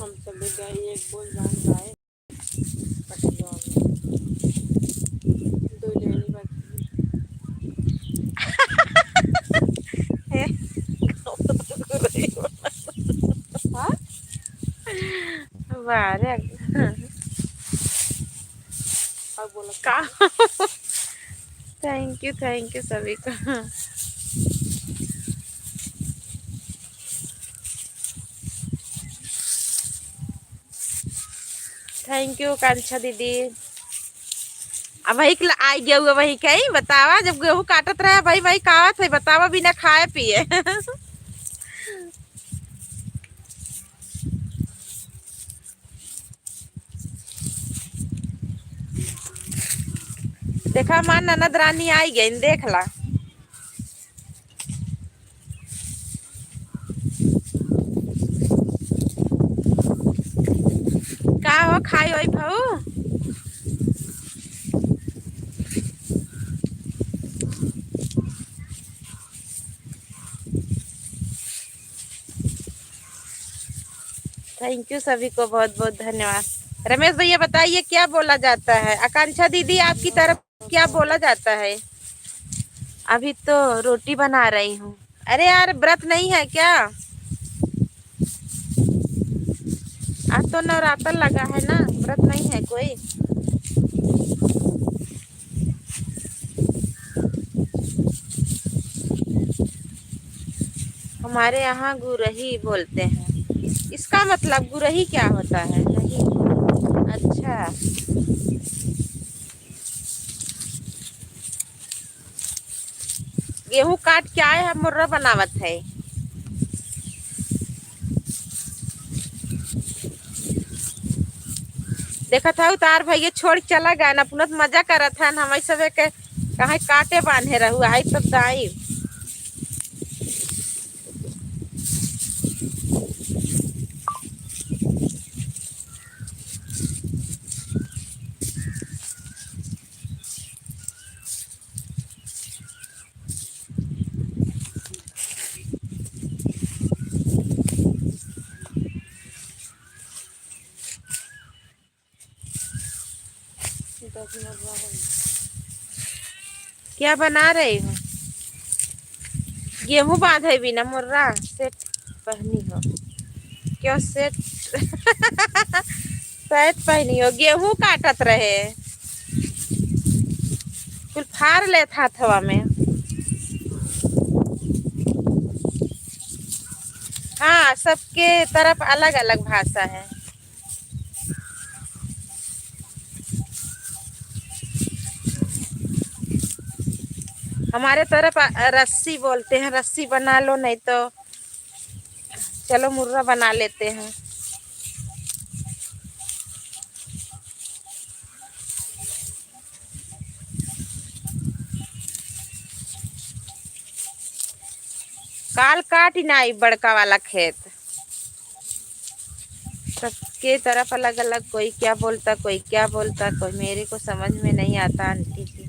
हम सभी गए एक बोल जान गाए पटिया में दो लेनी बाकी। हाँ वारे अब बोला का थैंक यू सभी का। थैंक यू कांक्षा दीदी। अब वही आई गेहूँ वही कही बतावा, जब गेहूँ काटत रहे भाई भाई कावत है बतावा बिना खाए पिए। देखा मां ननद रानी आई गई, देख ला। का हो खाई वही भाऊ? थैंक यू सभी को, बहुत बहुत धन्यवाद। रमेश भैया बताइए क्या बोला जाता है? आकांक्षा दीदी आपकी तरफ क्या बोला जाता है? अभी तो रोटी बना रही हूँ। अरे यार व्रत नहीं है क्या? आज तो नवरात्र लगा है ना, व्रत नहीं है कोई? हमारे यहाँ गुरही बोलते हैं। इसका मतलब गुरही क्या होता है? नहीं। अच्छा गेहूं काट के आए हैं, मुर्रा बनावत है। देखा था उतार भैया छोड़ के चला गया ना, पुनः मजा कर था ना। हम सब के कहा काटे बांधे रहू आई तब दाई। क्या बना रही हो? गेहूं बांधे बिना मुर्रा सेट पहनी हो? क्यों सेट? सेट पहनी हो? गेहूं काटत रहे कुल फाड़ ले था हथवा में। हाँ सबके तरफ अलग अलग भाषा है। हमारे तरफ रस्सी बोलते हैं। रस्सी बना लो, नहीं तो चलो मुर्रा बना लेते हैं। काल काट ही ना बड़का वाला खेत। सबके तरफ अलग अलग, कोई क्या बोलता कोई क्या बोलता, कोई मेरे को समझ में नहीं आता आंटी जी।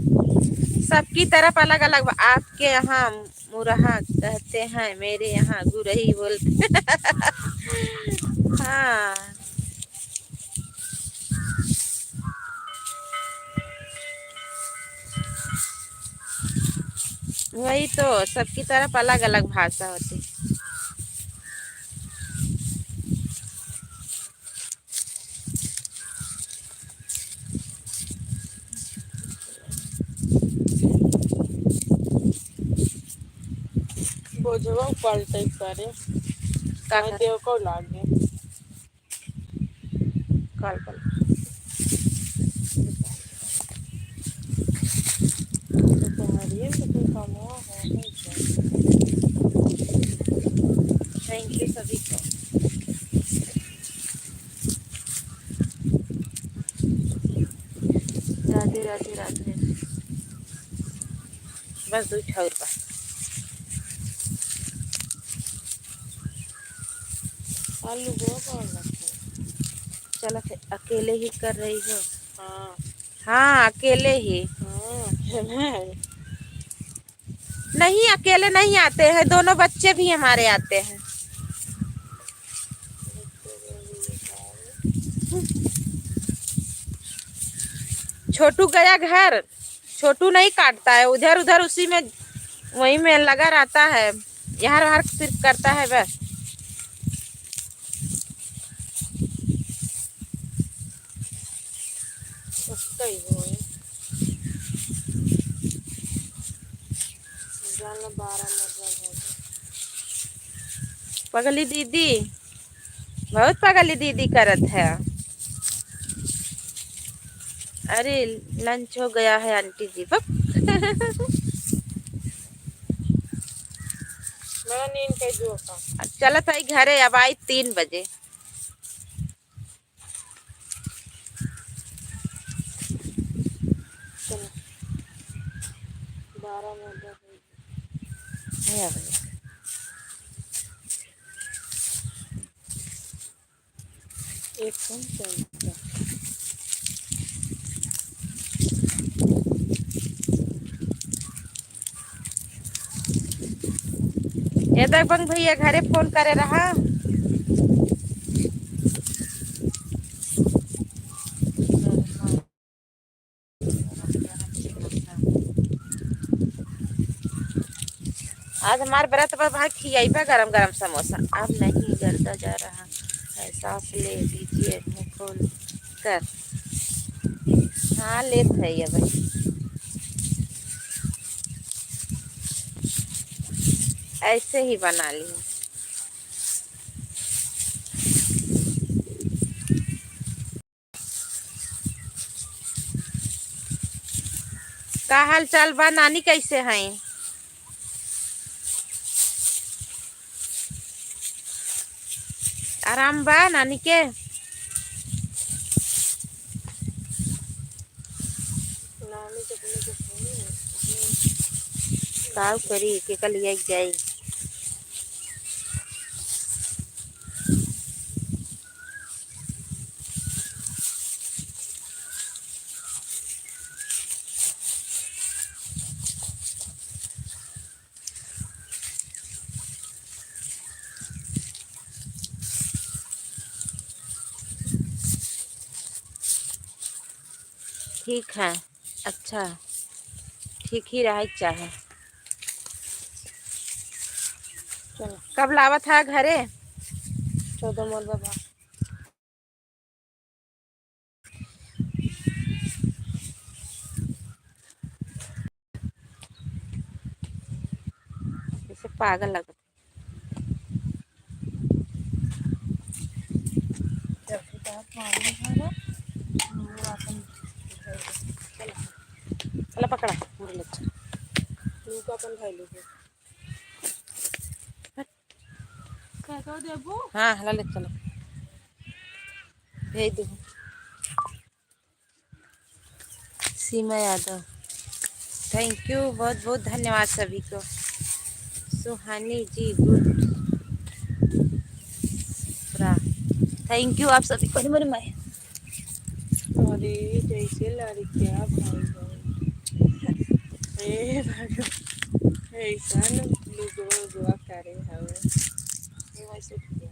सबकी तरफ अलग अलग। आपके यहाँ मुरहा कहते हैं, मेरे यहाँ गुरही बोलते। हाँ वही तो, सबकी तरफ अलग अलग भाषा होती। बोझवा पलटे करे का मैं कर देव को लागे कॉल कर। तो हरिये तो कोई काम हो थैंक यू सभी को। राधे राधे राधे। बस 2 छः रुपये। आलू गो कौन लगता चलो फिर, अकेले ही कर रही हो? हाँ हाँ अकेले ही। है नहीं अकेले नहीं आते हैं, दोनों बच्चे भी हमारे आते हैं। छोटू गया घर, छोटू नहीं काटता है, उधर उधर उसी में वही में लगा रहता है, यहाँ बाहर सिर्फ करता है बस। उसका ही हो जाना 12 मतलब हो पगली दीदी, बहुत पगली दीदी करत है। अरे लंच हो गया है आंटी जी बक। मैं नींद के जो का चलो ताई घरे, अब आई 3 बजे। चलो 12 मतलब नहीं आ गई। एक कम चलता ये देख बंग भैया घरे फोन करे रहा। आज हमारे व्रत पर भाई खियाइबा गरम गरम समोसा। अब नहीं गर्दा जा रहा है, सांस ले लीजिए मुंह खोल कर। हाँ लेत है ये भाई, ऐसे ही बना ली। का हाल चाल बा, नानी कैसे हैं? आराम बा नानी के? नानी के अपने को फोन है काव करी के कल ये जाई। ठीक है, अच्छा ठीक ही रहे चाहे। चलो कब लावत है घरे? 14 मतलब जैसे पागल लगता। चलो पकड़ा पूरे लच्छा। तू का अपन खाई लीजिए क्या कहो देबू हाँ ले चलो भेज दो। सीमा यादव, थैंक यू, बहुत बहुत धन्यवाद सभी को। सुहानी जी गुड, थैंक यू आप सभी को। मेरे माए अरे जैसे लड़कियां भाई ए भगवान ऐसा न लुगवा करे हवे ये वैसे किया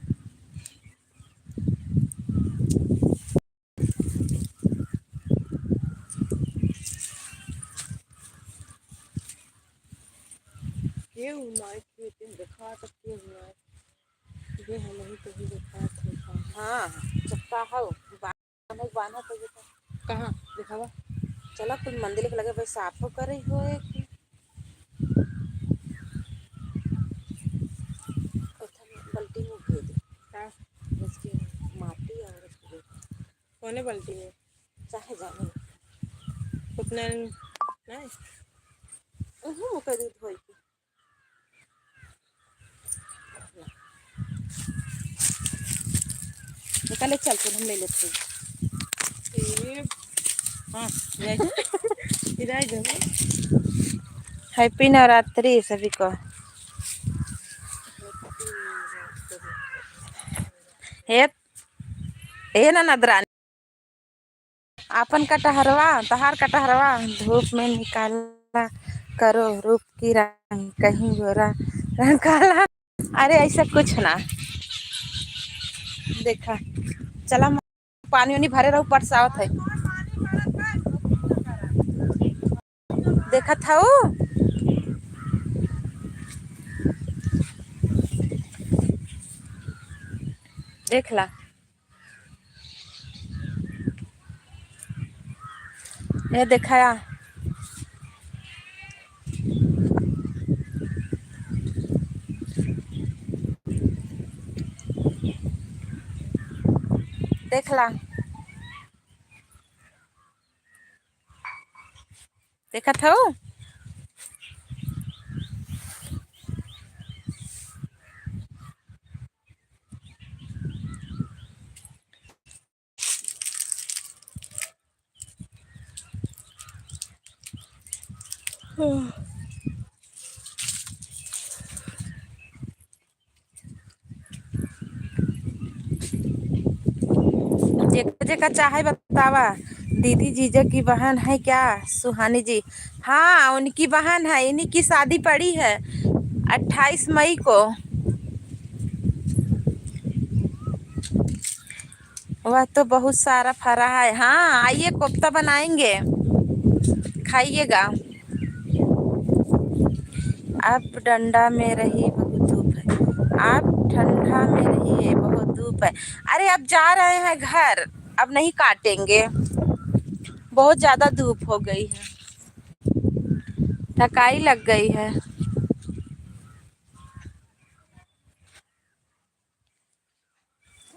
हाँ चक्का हो बाना तो कहाँ दिखावा चला कुछ मंदिर के लगे भाई साफ करे हो एक बल्टी में भेज दे उसकी माटी और कोने बल्टी में चाहे जाने उतना नहीं मुका दूध होई निकाले चल फिर हम ले लेते हैं हाँ इधर जो हैप्पी नवरात्रि सभी को हे ना नदरानी आपन कटहरवा तहार कटहरवा धूप में निकाला करो रूप की रंग कहीं गोरा रंग काला अरे ऐसा कुछ ना देखा चला पानी वानी भरे रहू परसावत है देखा था वो देख ला ये दिखाया देख ला देखा था वो जेका जेका चाहे बतावा दीदी जीजा की बहन है क्या सुहानी जी हाँ उनकी बहन है इन्हीं की शादी पड़ी है 28 मई को वह तो बहुत सारा फरा है हाँ आइए कोफ्ता बनाएंगे खाइएगा आप डंडा में रही बहुत धूप है आप ठंडा में रहिए बहुत धूप है अरे अब जा रहे हैं घर अब नहीं काटेंगे बहुत ज्यादा धूप हो गई है थकाई लग गई है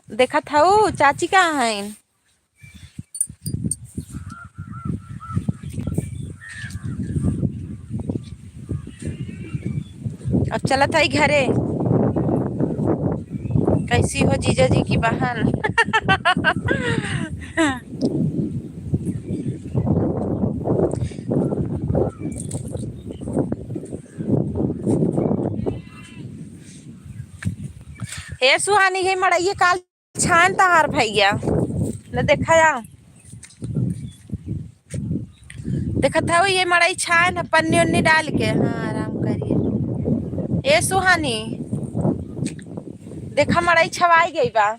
देखा था वो चाची कहाँ है अब चला था घरे कैसी हो जीजा जी की बहन हे सुहानी हे मड़ाइए काल छान तहार भैया न देखा या देखा था ये मड़ाई छान पन्नी उन्नी डाल के हाँ आराम करिए ए सुहानी देखा मड़ाई छवाई गई बा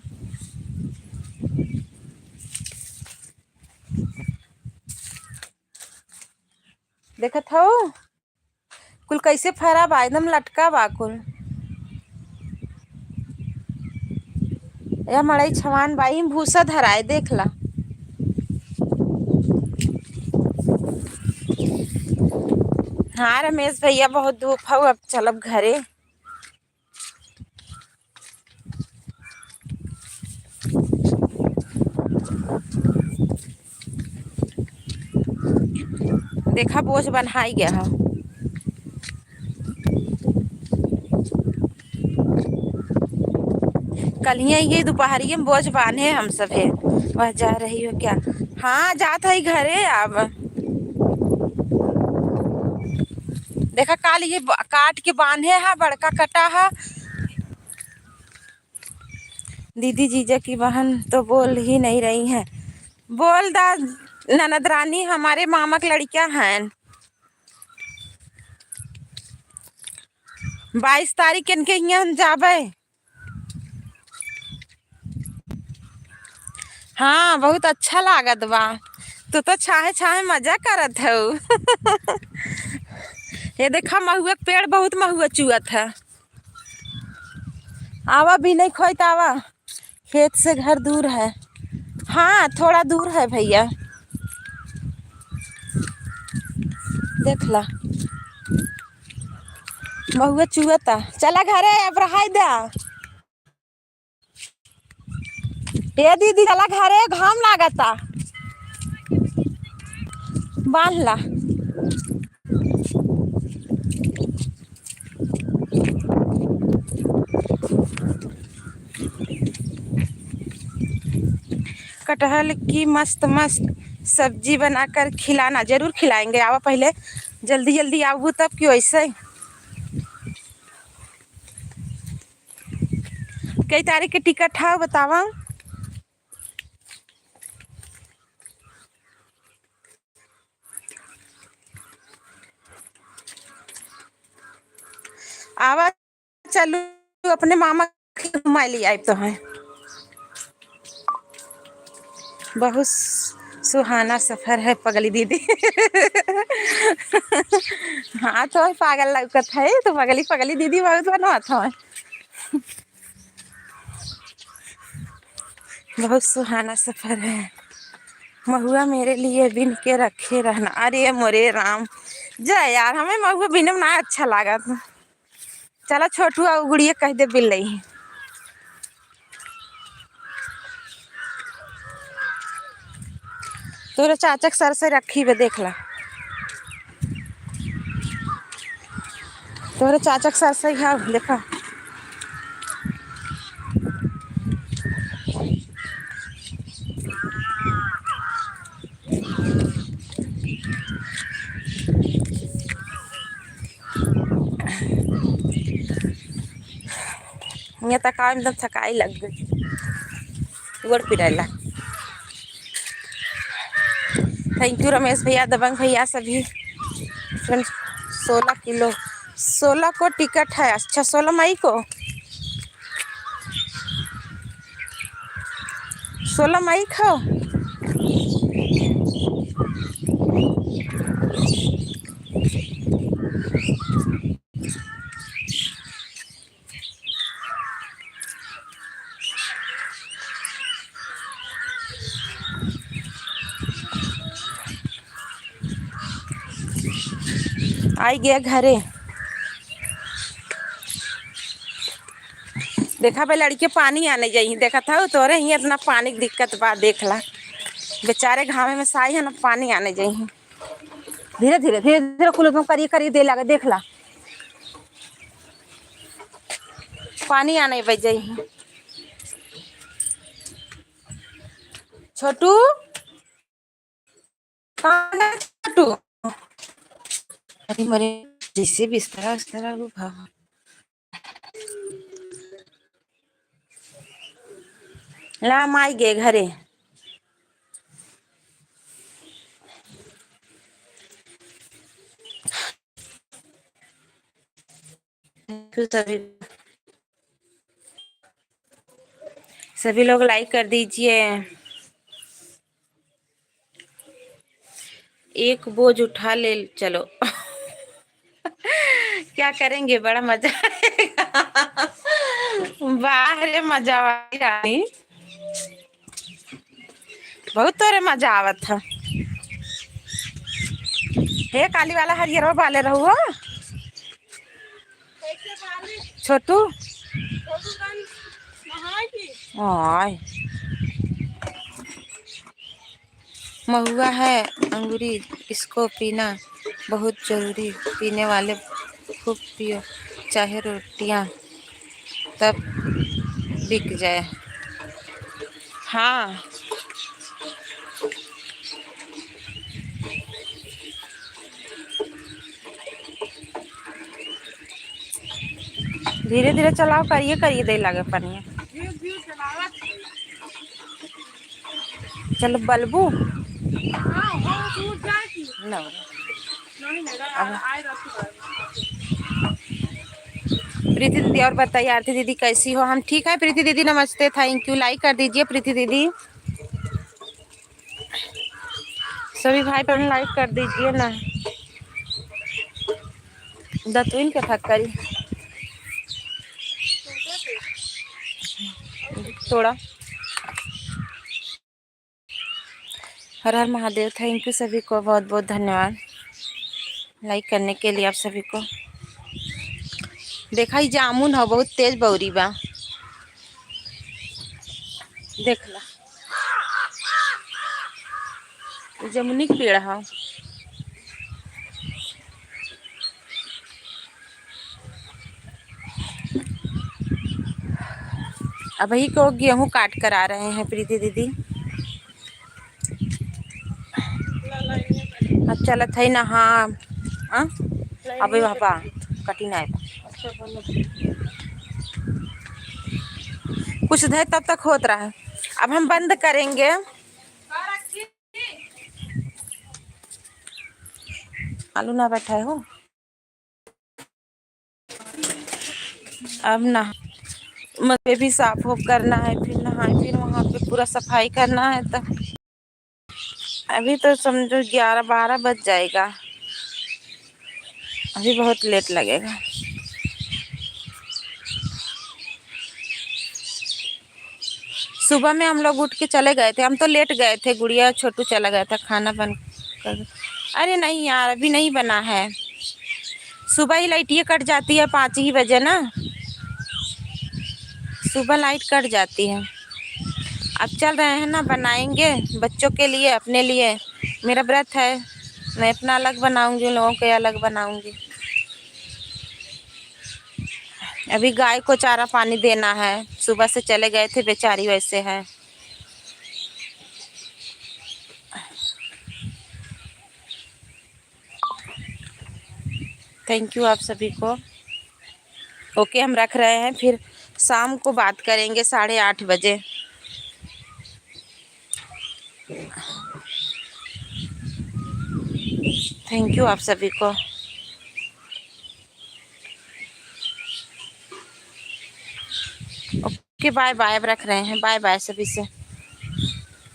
देखा था कुल कैसे फरा बा एकदम लटका बा कुल या मड़ाई छवान बाई भूसा धराए देख ला हाँ रमेश भैया बहुत धूप है अब चलब घरे देखा बोझ बनाई गया है कल ये दोपहरिये में बोझ बांधे हम सब है वह जा रही हो क्या हाँ जात है घरे अब देखा काल ये काट के बांधे है बड़का कटा है दीदी जीजा की बहन तो बोल ही नहीं रही है बोल दा ननद रानी हमारे मामा की लड़कियां हैं 22 तारीख इनके यहाँ जाबे हाँ बहुत अच्छा लागत बा तू तो छाहे छाहे मजा करत हो ये देखा महुआ पेड़ बहुत महुआ चुअत है आवा भी नहीं खोई आवा। खेत से घर दूर है। हाँ थोड़ा दूर है भैया। देख ला बहुआ चुहता। चला घरे अब रहा दा। ये दीदी चला घरे घाम लागता। बांध ला। कटहल की मस्त मस्त सब्जी बनाकर खिलाना। जरूर खिलाएंगे। आवा पहले जल्दी जल्दी आऊ तब क्यों ऐसे। कई तारीख के टिकट है बतावा। आवा चलू अपने मामा के घुमा लिया तो है। बहुत सुहाना सफर है पगली दीदी। हाँ तो पागल लगत है तो पगली पगली दीदी बहुत बनवात है। बहुत सुहाना सफर है। महुआ मेरे लिए बिन के रखे रहना। अरे मोरे राम जय यार हमें महुआ बिनम ना अच्छा लगा था। चला छोटू और गुड़िया कह दे बिल रही। तोरे चाचक सर से रखी वे देख ला। तोरे चाचक सर से है देखा। ये तक एकदम थकाई लग गई। गोड़ पिराला। थैंक यू रमेश भैया दबंग भैया सभी। 16 किलो 16 को टिकट है। अच्छा 16 मई को 16 मई को। आई गया घरे। देखा भाई लड़के पानी आने जाइए। देखा था तोरे ही इतना पानी की दिक्कत बा। देख ला बेचारे घामे में साई है ना पानी आने जाइए। धीरे धीरे धीरे धीरे कुल करिए करिए दे लगे। देख ला पानी आने बज जाइए। छोटू छोटू अरे मरे जैसे बिस्तरा उस्तरा भाव। ला हम आई गए घरे। सभी सभी लोग लाइक कर दीजिए। एक बोझ उठा ले चलो। क्या करेंगे बड़ा मजा आएगा। बाहर मजा आई रानी। बहुत तोरे मजा आवत था। हे काली वाला हरियर बाले रहो छोटू। आय महुआ है अंगूरी इसको पीना बहुत जरूरी। पीने वाले खूब पियो चाहे रोटियां तब बिक जाए। हाँ धीरे धीरे चलाओ करिए करिए दे लगे पनिया। चलो बल्बू प्रीति दीदी और बताइए आरती दीदी कैसी हो। हम ठीक है प्रीति दीदी नमस्ते। थैंक यू लाइक कर दीजिए प्रीति दीदी। सभी भाई बहन लाइक कर दीजिए ना। दतुइन के थक करी थोड़ा। हर हर महादेव। थैंक यू सभी को, बहुत बहुत धन्यवाद लाइक करने के लिए आप सभी को। देखा ही जामुन हो, बहुत तेज बौरी बा, देख ला जमुनी के पेड़ है। अभी को गेहूं काट कर आ रहे हैं प्रीति दीदी। अब चलत है ना। हाँ अभी वहाँ पा कठिन है, कुछ देर तब तक होत रहा है। अब हम बंद करेंगे। आलू ना बैठा हो अब ना, मत भी साफ हो करना है, फिर नहाए, फिर वहाँ पे पूरा सफाई करना है। तो अभी तो समझो 11-12 बज जाएगा, अभी बहुत लेट लगेगा। सुबह में हम लोग उठ के चले गए थे, हम तो लेट गए थे, गुड़िया छोटू चला गया था खाना बन कर। अरे नहीं यार, अभी नहीं बना है। सुबह ही लाइट ये कट जाती है 5 ही बजे ना, सुबह लाइट कट जाती है। अब चल रहे हैं ना, बनाएंगे बच्चों के लिए, अपने लिए। मेरा व्रत है, मैं अपना अलग बनाऊंगी, लोगों के अलग बनाऊंगी। अभी गाय को चारा पानी देना है, सुबह से चले गए थे, बेचारी वैसे है। थैंक यू आप सभी को। ओके, हम रख रहे हैं, फिर शाम को बात करेंगे 8:30 बजे। थैंक यू आप सभी को। ओके बाय बाय, अब रख रहे हैं, बाय बाय सभी से।